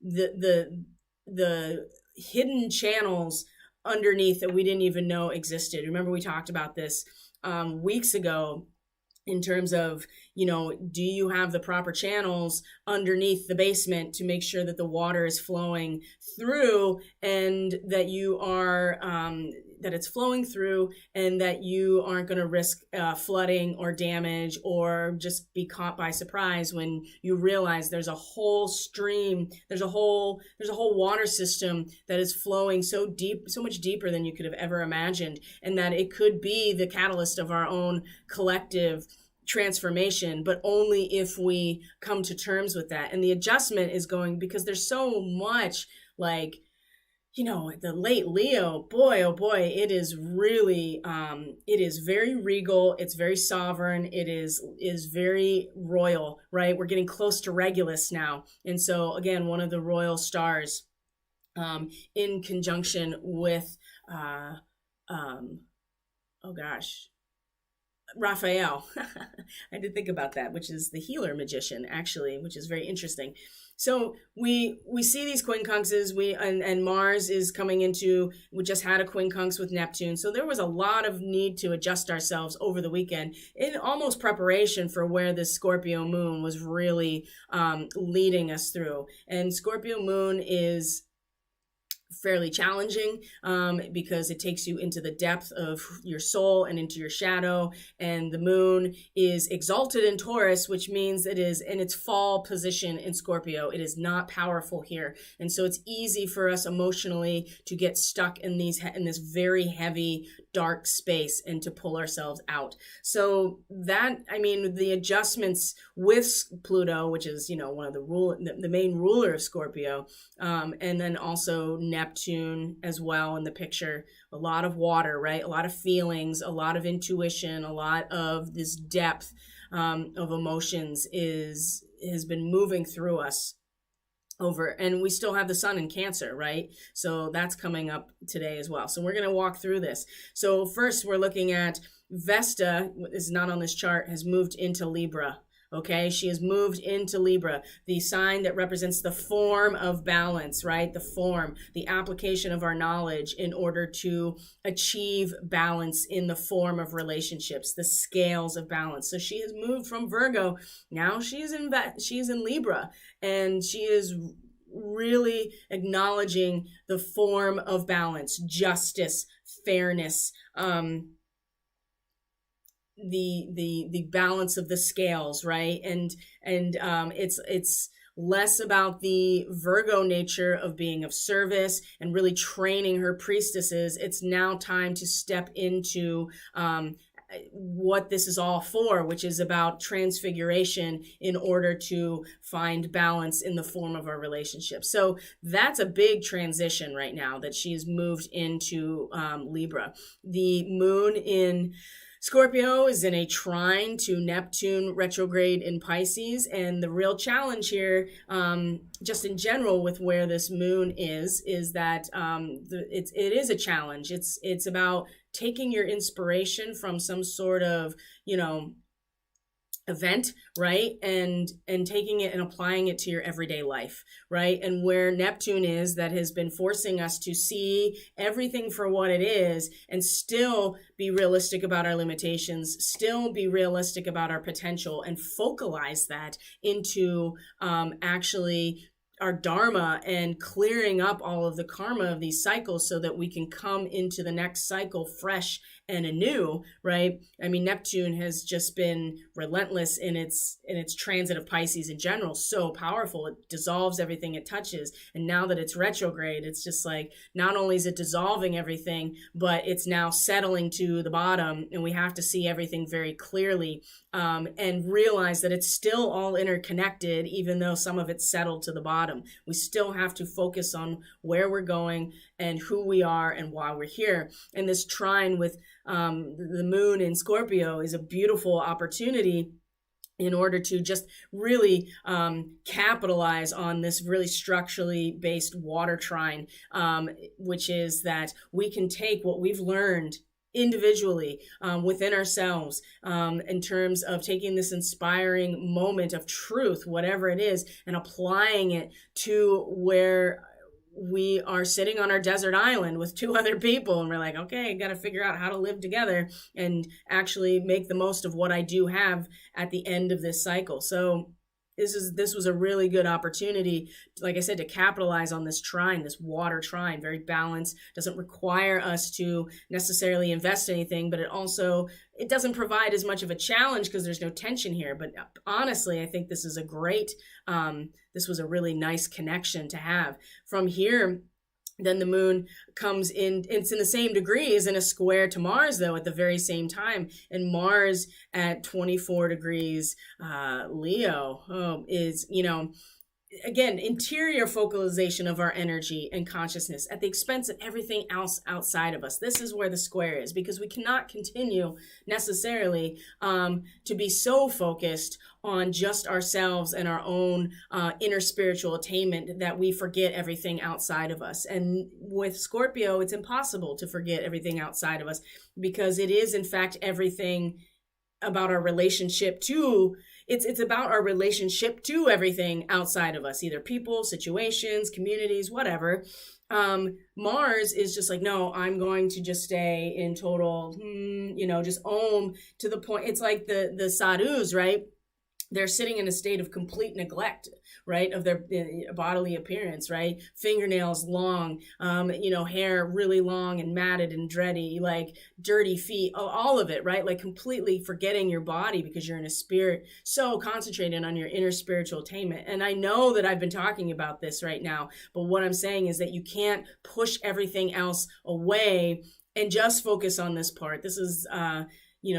the hidden channels underneath that we didn't even know existed. Remember, we talked about this weeks ago in terms of, do you have the proper channels underneath the basement to make sure that the water is flowing through, and that you are, that it's flowing through, and that you aren't going to risk flooding or damage, or just be caught by surprise when you realize there's a whole stream, there's a whole water system that is flowing so deep, so much deeper than you could have ever imagined, and that it could be the catalyst of our own collective transformation, but only if we come to terms with that. And the adjustment is going, because there's so much, like, the late Leo, boy, oh boy, it is really, it is very regal. It's very sovereign. It is very royal, right? We're getting close to Regulus now. And so again, one of the royal stars, in conjunction with, Raphael. I did think about that, which is the healer magician, actually, which is very interesting. So we see these quincunxes, and Mars is coming into, we just had a quincunx with Neptune. So there was a lot of need to adjust ourselves over the weekend in almost preparation for where this Scorpio moon was really leading us through. And Scorpio moon is fairly challenging because it takes you into the depth of your soul and into your shadow. And the moon is exalted in Taurus, which means it is in its fall position in Scorpio. It is not powerful here. And so it's easy for us emotionally to get stuck in this very heavy, dark space and to pull ourselves out. So the adjustments with Pluto, which is, one of the main ruler of Scorpio, and then also Neptune as well in the picture, a lot of water, right? A lot of feelings, a lot of intuition, a lot of this depth of emotions has been moving through us over, and we still have the sun in Cancer, right? So that's coming up today as well. So we're going to walk through this. So first we're looking at Vesta, is not on this chart, has moved into Libra. Okay, she has moved into Libra, the sign that represents the form of balance, right? The form, the application of our knowledge in order to achieve balance in the form of relationships, the scales of balance. So she has moved from Virgo. Now she is in Libra, and she is really acknowledging the form of balance, justice, fairness, the balance of the scales, right? And it's less about the Virgo nature of being of service and really training her priestesses. It's now time to step into what this is all for, which is about transfiguration in order to find balance in the form of our relationship. So that's a big transition right now, that she's moved into Libra. The moon in Scorpio is in a trine to Neptune retrograde in Pisces, and the real challenge here, just in general with where this moon is that it is a challenge. It's about taking your inspiration from some sort of, event, right? And taking it and applying it to your everyday life, right? And where Neptune is, that has been forcing us to see everything for what it is and still be realistic about our limitations, still be realistic about our potential, and focalize that into actually our dharma and clearing up all of the karma of these cycles so that we can come into the next cycle fresh and anew, right? I mean, Neptune has just been relentless in its transit of Pisces in general, so powerful. It dissolves everything it touches. And now that it's retrograde, it's just like, not only is it dissolving everything, but it's now settling to the bottom, and we have to see everything very clearly and realize that it's still all interconnected, even though some of it's settled to the bottom. We still have to focus on where we're going and who we are and why we're here. And this trine with the moon in Scorpio is a beautiful opportunity in order to just really capitalize on this really structurally based water trine, which is that we can take what we've learned individually within ourselves in terms of taking this inspiring moment of truth, whatever it is, and applying it to we are sitting on our desert island with two other people, and we're like, okay, got to figure out how to live together and actually make the most of what I do have at the end of this cycle. So this was a really good opportunity, like I said, to capitalize on this trine, this water trine, very balanced, doesn't require us to necessarily invest anything, but it doesn't provide as much of a challenge because there's no tension here. But honestly, I think this is this was a really nice connection to have. From here, then the moon comes in, it's in the same degrees in a square to Mars, though, at the very same time. And Mars at 24 degrees Leo is, again, interior focalization of our energy and consciousness at the expense of everything else outside of us. This is where the square is, because we cannot continue necessarily to be so focused on just ourselves and our own inner spiritual attainment that we forget everything outside of us. And with Scorpio, it's impossible to forget everything outside of us, because it is, in fact, everything about our relationship to it's about our relationship to everything outside of us, either people, situations, communities, whatever. Mars is just like, no, I'm going to just stay in total, just to the point. It's like the sadhus, right? They're sitting in a state of complete neglect, right, of their bodily appearance, right? Fingernails long, hair really long and matted and dready, like dirty feet, all of it, right? Like completely forgetting your body because you're in a spirit, so concentrated on your inner spiritual attainment. And I know that I've been talking about this right now, but what I'm saying is that you can't push everything else away and just focus on this part. This is,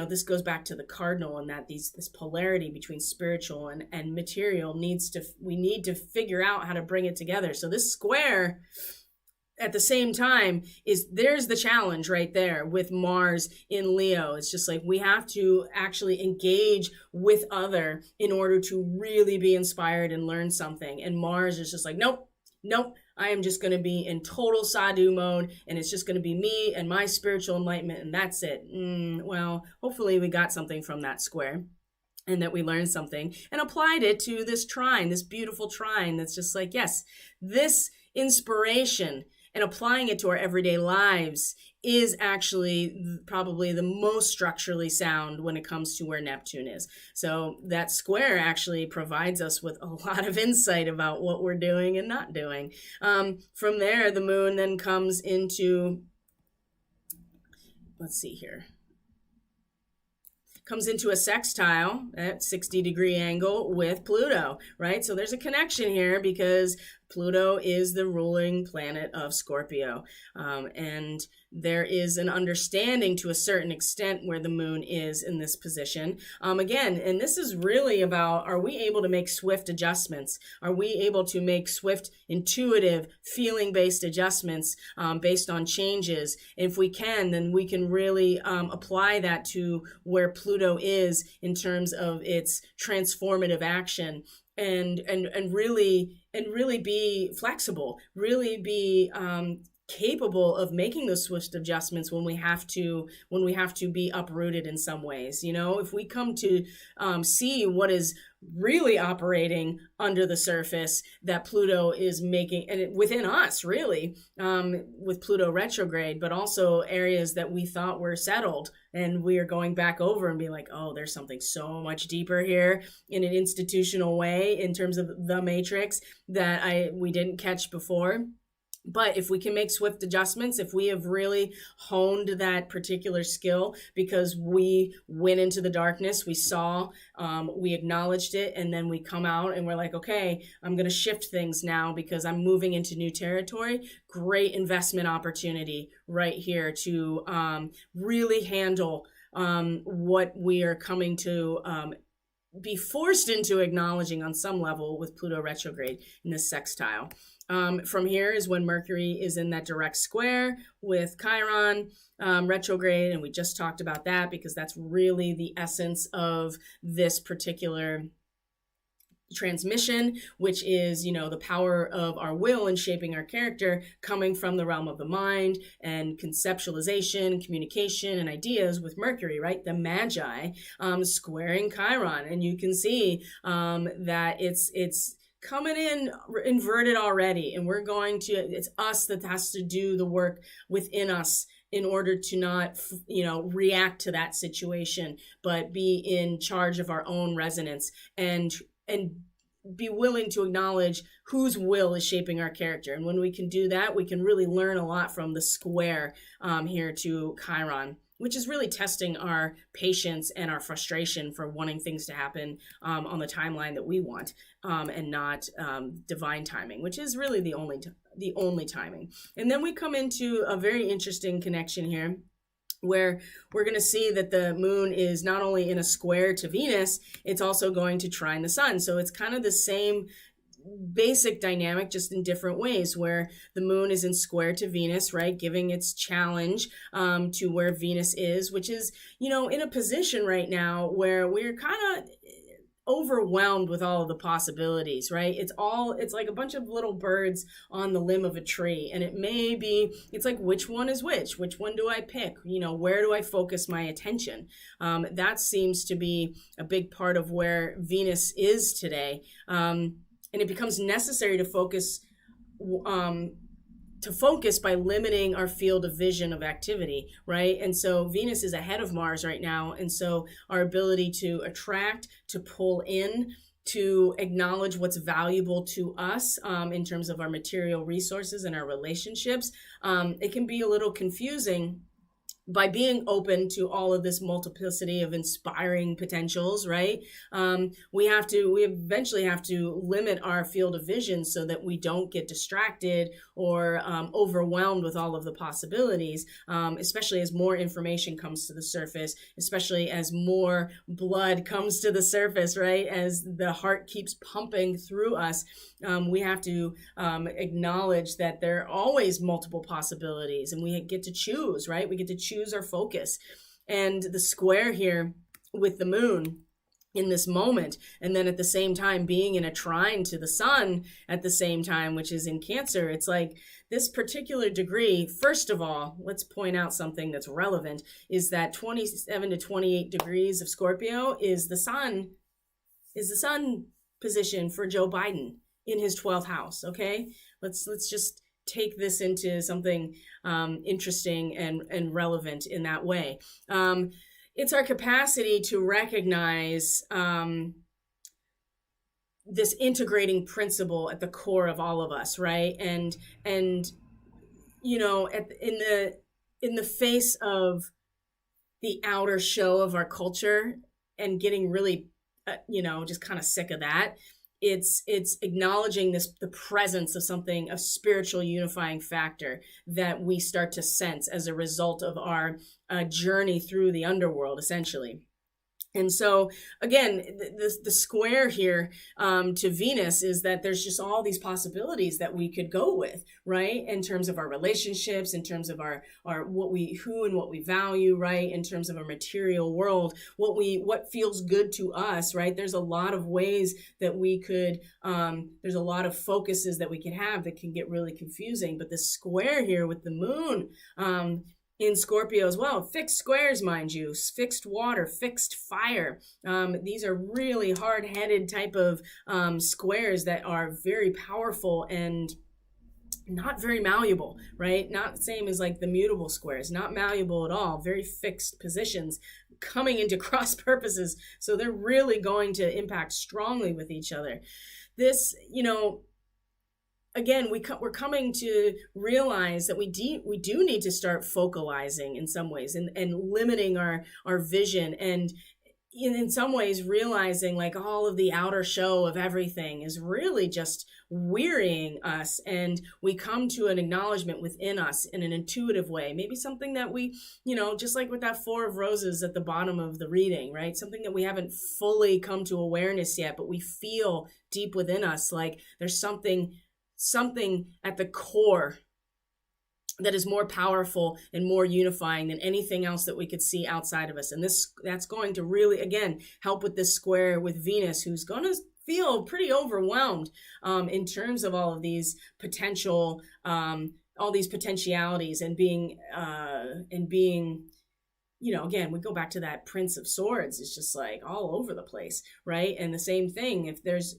this goes back to the cardinal, and that this polarity between spiritual and material we need to figure out how to bring it together. So this square at the same time there's the challenge right there with Mars in Leo. It's just like we have to actually engage with other in order to really be inspired and learn something. And Mars is just like, nope, I am just going to be in total sadhu mode, and it's just going to be me and my spiritual enlightenment, and that's it. Well, hopefully we got something from that square, and that we learned something and applied it to this trine, this beautiful trine that's just like, yes, this inspiration and applying it to our everyday lives is actually probably the most structurally sound when it comes to where Neptune is. So that square actually provides us with a lot of insight about what we're doing and not doing. From there, the moon then comes into, comes into a sextile at 60-degree angle with Pluto, right? So there's a connection here because Pluto is the ruling planet of Scorpio. And there is an understanding to a certain extent where the moon is in this position. Again, and this is really about, are we able to make swift adjustments? Are we able to make swift, intuitive, feeling-based adjustments based on changes? If we can, then we can really apply that to where Pluto is in terms of its transformative action. And really be flexible, really be capable of making those swift adjustments when we have to be uprooted in some ways. If we come to see what is really operating under the surface that Pluto is making, and within us really, with Pluto retrograde, but also areas that we thought were settled, and we are going back over and being like, oh, there's something so much deeper here in an institutional way in terms of the matrix that we didn't catch before. But if we can make swift adjustments, if we have really honed that particular skill because we went into the darkness, we saw, we acknowledged it, and then we come out and we're like, okay, I'm going to shift things now because I'm moving into new territory. Great investment opportunity right here to really handle what we are coming to be forced into acknowledging on some level with Pluto retrograde in this sextile. From here is when Mercury is in that direct square with Chiron retrograde, and we just talked about that because that's really the essence of this particular transmission, which is, the power of our will in shaping our character coming from the realm of the mind and conceptualization, communication, and ideas with Mercury, right? The Magi squaring Chiron. And you can see that it's coming in inverted already, and it's us that has to do the work within us in order to not, react to that situation, but be in charge of our own resonance and be willing to acknowledge whose will is shaping our character. And when we can do that, we can really learn a lot from the square here to Chiron, which is really testing our patience and our frustration for wanting things to happen on the timeline that we want, and not divine timing, which is really the only timing. And then we come into a very interesting connection here, where we're going to see that the moon is not only in a square to Venus, it's also going to trine the sun. So it's kind of the same basic dynamic, just in different ways, where the moon is in square to Venus, right, giving its challenge to where Venus is, which is, in a position right now where we're kind of overwhelmed with all of the possibilities, right? It's like a bunch of little birds on the limb of a tree, and it's like, which one is which one do I pick? Where do I focus my attention? That seems to be a big part of where Venus is today. And it becomes necessary to focus by limiting our field of vision of activity, right? And so Venus is ahead of Mars right now. And so our ability to attract, to pull in, to acknowledge what's valuable to us in terms of our material resources and our relationships, it can be a little confusing by being open to all of this multiplicity of inspiring potentials, right? We eventually have to limit our field of vision so that we don't get distracted or overwhelmed with all of the possibilities, especially as more information comes to the surface, especially as more blood comes to the surface, right? As the heart keeps pumping through us, we have to acknowledge that there are always multiple possibilities, and we get to choose, right? We get to choose our focus. And the square here with the moon in this moment, and then at the same time being in a trine to the sun at the same time, which is in Cancer, it's like this particular degree. First of all, let's point out something that's relevant, is that 27 to 28 degrees of Scorpio is the sun position for Joe Biden in his 12th house. Okay, let's just take this into something interesting and relevant in that way. It's our capacity to recognize this integrating principle at the core of all of us, right? And in the face of the outer show of our culture and getting really, just kind of sick of that. It's acknowledging the presence of something, a spiritual unifying factor that we start to sense as a result of our journey through the underworld, essentially. And so, again, the square here to Venus is that there's just all these possibilities that we could go with, right? In terms of our relationships, in terms of our who and what we value, right? In terms of our material world, what feels good to us, right? There's a lot of ways that we could, there's a lot of focuses that we can have that can get really confusing. But the square here with the moon, in Scorpio as well, fixed squares, mind you, fixed water, fixed fire. These are really hard-headed type of squares that are very powerful and not very malleable, right? Not the same as like the mutable squares, not malleable at all, very fixed positions coming into cross purposes. So they're really going to impact strongly with each other. This, again, we're coming to realize that we do need to start focalizing in some ways and limiting our vision, and in some ways realizing like all of the outer show of everything is really just wearying us, and we come to an acknowledgement within us in an intuitive way, maybe something that we, just like with that 4 of Roses at the bottom of the reading, right? Something that we haven't fully come to awareness yet, but we feel deep within us like there's something at the core that is more powerful and more unifying than anything else that we could see outside of us. And that's going to really, again, help with this square with Venus, who's going to feel pretty overwhelmed in terms of all of these potential, all these potentialities and being, again, we go back to that Prince of Swords. It's just like all over the place, right? And the same thing, if there's,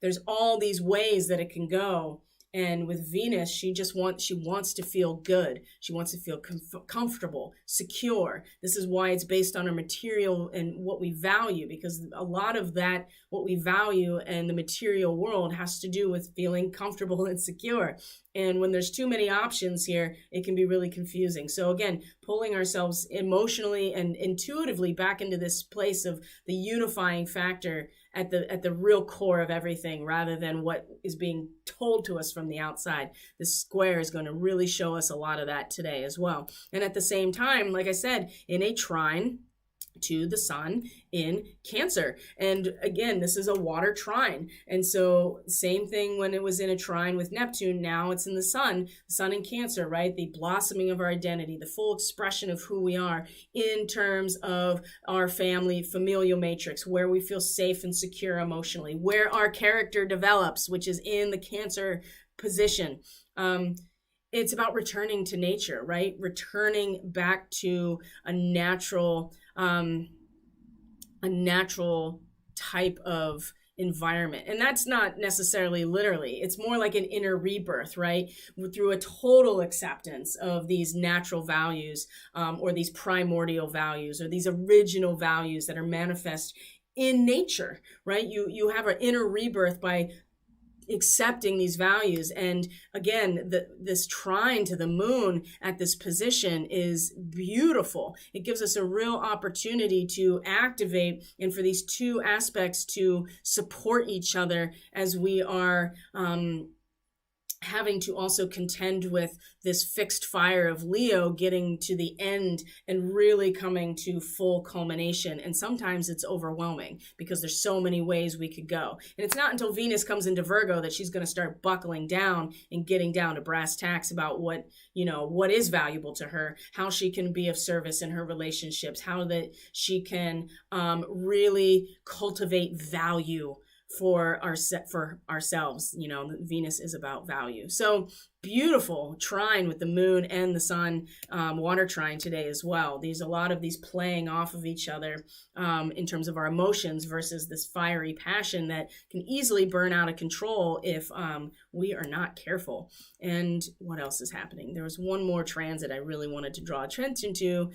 there's all these ways that it can go. And with Venus, she wants to feel good. She wants to feel comfortable, secure. This is why it's based on our material and what we value, because a lot of that, what we value in the material world, has to do with feeling comfortable and secure. And when there's too many options here, it can be really confusing. So again, pulling ourselves emotionally and intuitively back into this place of the unifying factor at the real core of everything, rather than what is being told to us from the outside. This square is going to really show us a lot of that today as well. And at the same time, like I said, in a trine to the sun in Cancer. And again, this is a water trine. And so same thing when it was in a trine with Neptune, now it's in the sun in Cancer, right? The blossoming of our identity, the full expression of who we are in terms of our family, familial matrix, where we feel safe and secure emotionally, where our character develops, which is in the Cancer position. It's about returning to nature, right? Returning back to a natural type of environment. And that's not necessarily literally. It's more like an inner rebirth, right? Through a total acceptance of these natural values, or these primordial values, or these original values that are manifest in nature, right? You have an inner rebirth by accepting these values. And again, this trine to the moon at this position is beautiful. It gives us a real opportunity to activate and for these two aspects to support each other as we are having to also contend with this fixed fire of Leo getting to the end and really coming to full culmination. And sometimes it's overwhelming because there's so many ways we could go. And it's not until Venus comes into Virgo that she's going to start buckling down and getting down to brass tacks about what is valuable to her, how she can be of service in her relationships, how that she can really cultivate value for ourselves. Venus is about value. So beautiful trine with the moon and the sun, water trine today as well. There's a lot of these playing off of each other in terms of our emotions versus this fiery passion that can easily burn out of control if we are not careful. And what else is happening? There was one more transit I really wanted to draw attention to.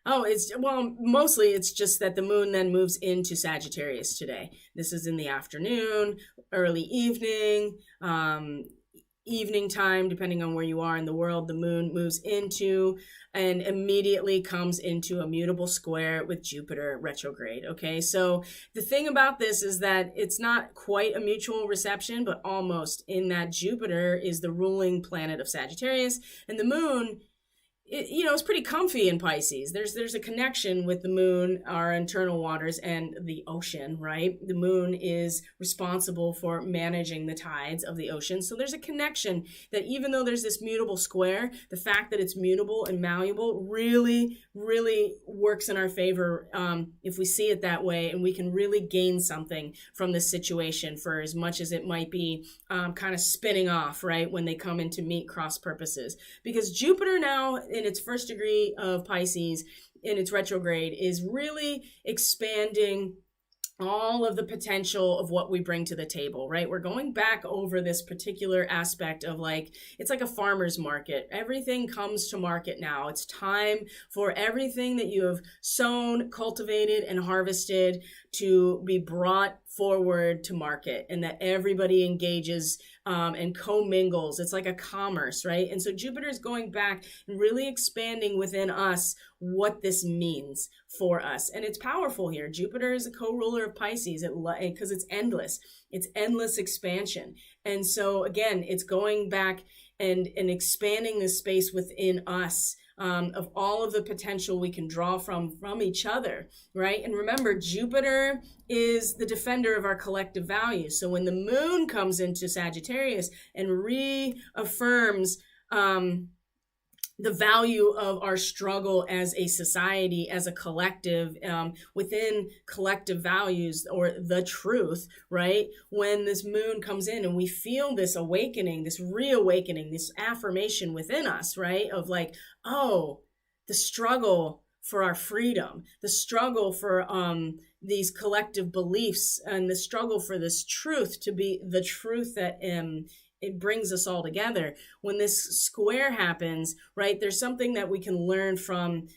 Mostly it's just that the moon then moves into Sagittarius today. This is in the afternoon, early evening, evening time, depending on where you are in the world. The moon moves into and immediately comes into a mutable square with Jupiter retrograde. Okay, so the thing about this is that it's not quite a mutual reception, but almost, in that Jupiter is the ruling planet of Sagittarius, and the moon, it's pretty comfy in Pisces. There's a connection with the moon, our internal waters, and the ocean, right? The moon is responsible for managing the tides of the ocean. So there's a connection that even though there's this mutable square, the fact that it's mutable and malleable really, really works in our favor if we see it that way, and we can really gain something from this situation for as much as it might be kind of spinning off, right, when they come in to meet cross purposes. Because Jupiter now, in its first degree of Pisces, in its retrograde, is really expanding all of the potential of what we bring to the table, right? We're going back over this particular aspect of it's like a farmer's market. Everything comes to market now. It's time for everything that you have sown, cultivated, and harvested to be brought forward to market, and that everybody engages and commingles. It's like a commerce, right? And so Jupiter is going back and really expanding within us what this means for us. And it's powerful here. Jupiter is a co-ruler of Pisces because it's endless. It's endless expansion. And so again, it's going back and expanding this space within us of all of the potential we can draw from each other, right? And remember, Jupiter is the defender of our collective values. So when the moon comes into Sagittarius and reaffirms the value of our struggle as a society, as a collective, within collective values, or the truth, right? When this moon comes in and we feel this awakening, this reawakening, this affirmation within us, right? Of the struggle for our freedom, the struggle for these collective beliefs, and the struggle for this truth to be the truth that it brings us all together. When this square happens, right, there's something that we can learn from,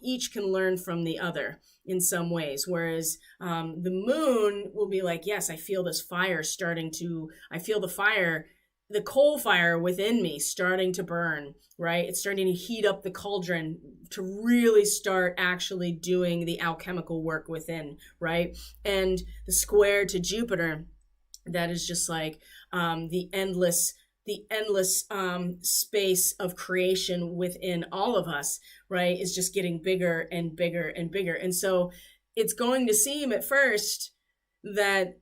each can learn from the other in some ways. Whereas the moon will be like, yes, I feel this fire I feel the coal fire within me starting to burn, right? It's starting to heat up the cauldron to really start actually doing the alchemical work within, right? And the square to Jupiter, that is just like the endless space of creation within all of us, right, is just getting bigger and bigger and bigger. And so it's going to seem at first that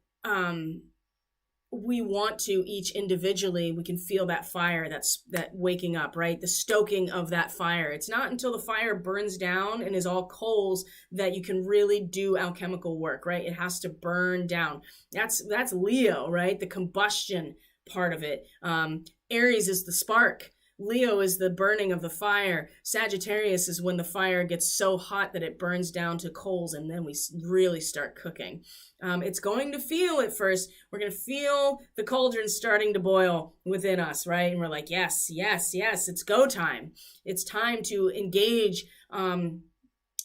we want to each individually, we can feel that fire, that waking up, right? The stoking of that fire. It's not until the fire burns down and is all coals that you can really do alchemical work, right? It has to burn down. That's Leo, right? The combustion part of it. Aries is the spark. Leo is the burning of the fire. Sagittarius is when the fire gets so hot that it burns down to coals, and then we really start cooking. It's going to feel at first, we're going to feel the cauldron starting to boil within us, right? And we're like, yes, it's go time. It's time to engage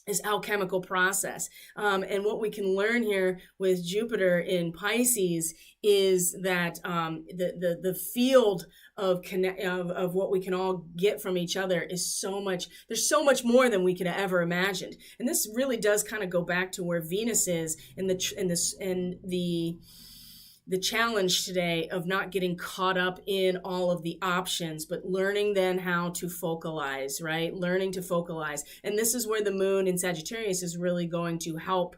this alchemical process. And what we can learn here with Jupiter in Pisces is that the field of what we can all get from each other is there's so much more than we could have ever imagined. And this really does kind of go back to where Venus is in the challenge today of not getting caught up in all of the options, but learning then how to focalize, right? Learning to focalize. And this is where the moon in Sagittarius is really going to help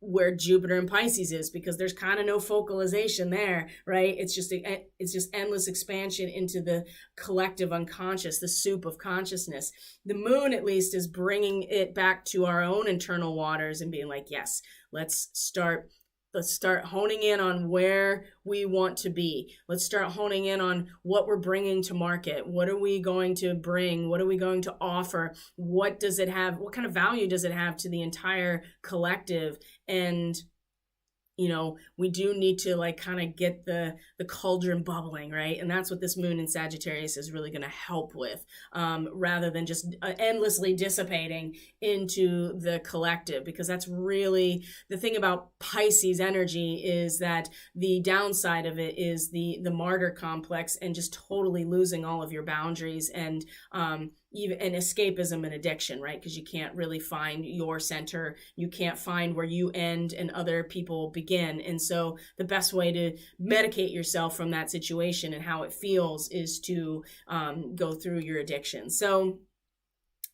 where Jupiter in Pisces is, because there's kind of no focalization there, right? It's just endless expansion into the collective unconscious, the soup of consciousness. The moon, at least, is bringing it back to our own internal waters and being like, yes, let's start honing in on where we want to be. Let's start honing in on what we're bringing to market. What are we going to bring? What are we going to offer? What does it have? What kind of value does it have to the entire collective? And we do need to kind of get the cauldron bubbling, right? And that's what this moon in Sagittarius is really going to help with, rather than just endlessly dissipating into the collective, because that's really the thing about Pisces energy, is that the downside of it is the martyr complex and just totally losing all of your boundaries and even an escapism and addiction, right? Because you can't really find your center. You can't find where you end and other people begin. And so the best way to medicate yourself from that situation and how it feels is to go through your addiction. So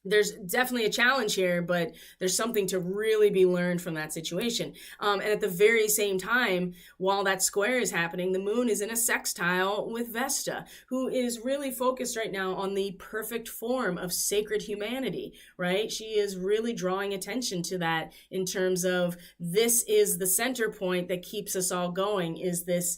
there's definitely a challenge here, but there's something to really be learned from that situation. And at the very same time, while that square is happening, the moon is in a sextile with Vesta, who is really focused right now on the perfect form of sacred humanity, right? She is really drawing attention to that in terms of this is the center point that keeps us all going, is this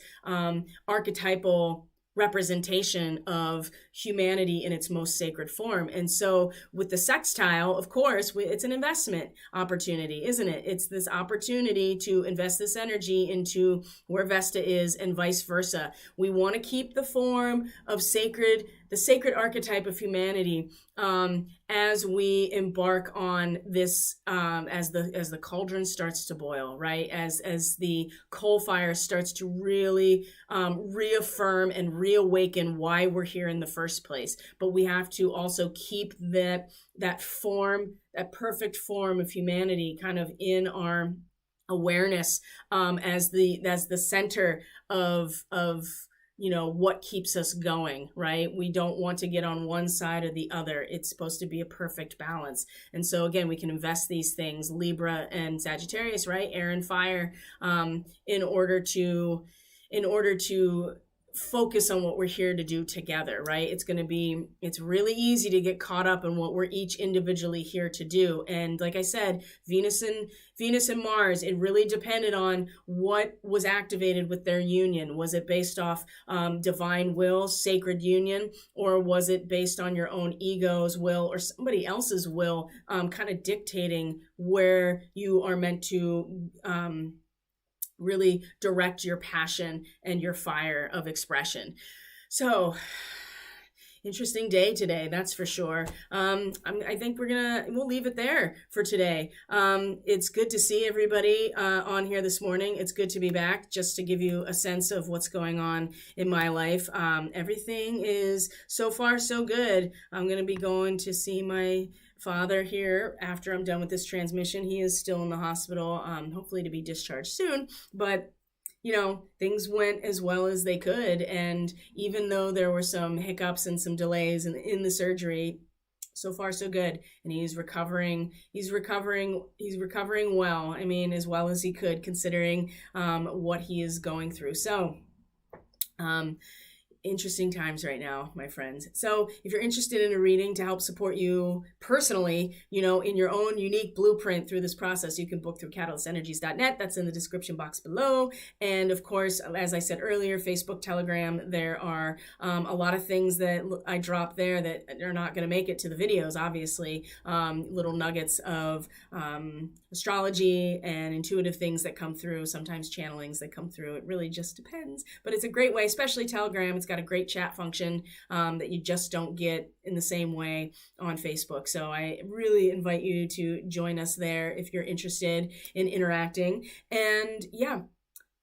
archetypal representation of humanity in its most sacred form. And so with the sextile, of course, it's an investment opportunity, isn't it? It's this opportunity to invest this energy into where Vesta is and vice versa. We want to keep the form of the sacred archetype of humanity as we embark on this, as the cauldron starts to boil, right? As the coal fire starts to really reaffirm and reawaken why we're here in the first place. But we have to also keep that form, that perfect form of humanity kind of in our awareness as the center of what keeps us going, right? We don't want to get on one side or the other. It's supposed to be a perfect balance. And so again, we can invest these things, Libra and Sagittarius, right? Air and fire, in order to focus on what we're here to do together, right? It's really easy to get caught up in what we're each individually here to do. And like I said, Venus and Mars, it really depended on what was activated with their union. Was it based off divine will, sacred union, or was it based on your own ego's will or somebody else's will, kind of dictating where you are meant to really direct your passion and your fire of expression. So interesting day today, that's for sure. I think we'll leave it there for today. It's good to see everybody on here this morning. It's good to be back, just to give you a sense of what's going on in my life. Everything is so far so good. I'm going to be going to see my father here after I'm done with this transmission. He is still in the hospital, hopefully to be discharged soon, but things went as well as they could. And even though there were some hiccups and some delays in the surgery, so far so good. And he's recovering well. I mean, as well as he could, considering what he is going through. So, interesting times right now, my friends. So if you're interested in a reading to help support you personally, in your own unique blueprint through this process, you can book through catalystenergies.net. That's in the description box below. And of course, as I said earlier, Facebook, Telegram, there are a lot of things that I drop there that are not going to make it to the videos, obviously. Little nuggets of astrology and intuitive things that come through, sometimes channelings that come through. It really just depends. But it's a great way, especially Telegram. It's got a great chat function that you just don't get in the same way on Facebook. So I really invite you to join us there if you're interested in interacting. And yeah,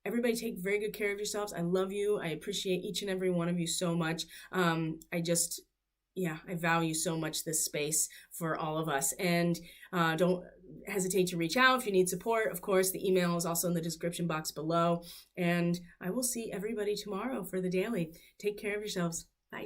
everybody take very good care of yourselves. I love you. I appreciate each and every one of you so much. I value so much this space for all of us. And don't hesitate to reach out if you need support. Of course, the email is also in the description box below. And I will see everybody tomorrow for the daily. Take care of yourselves.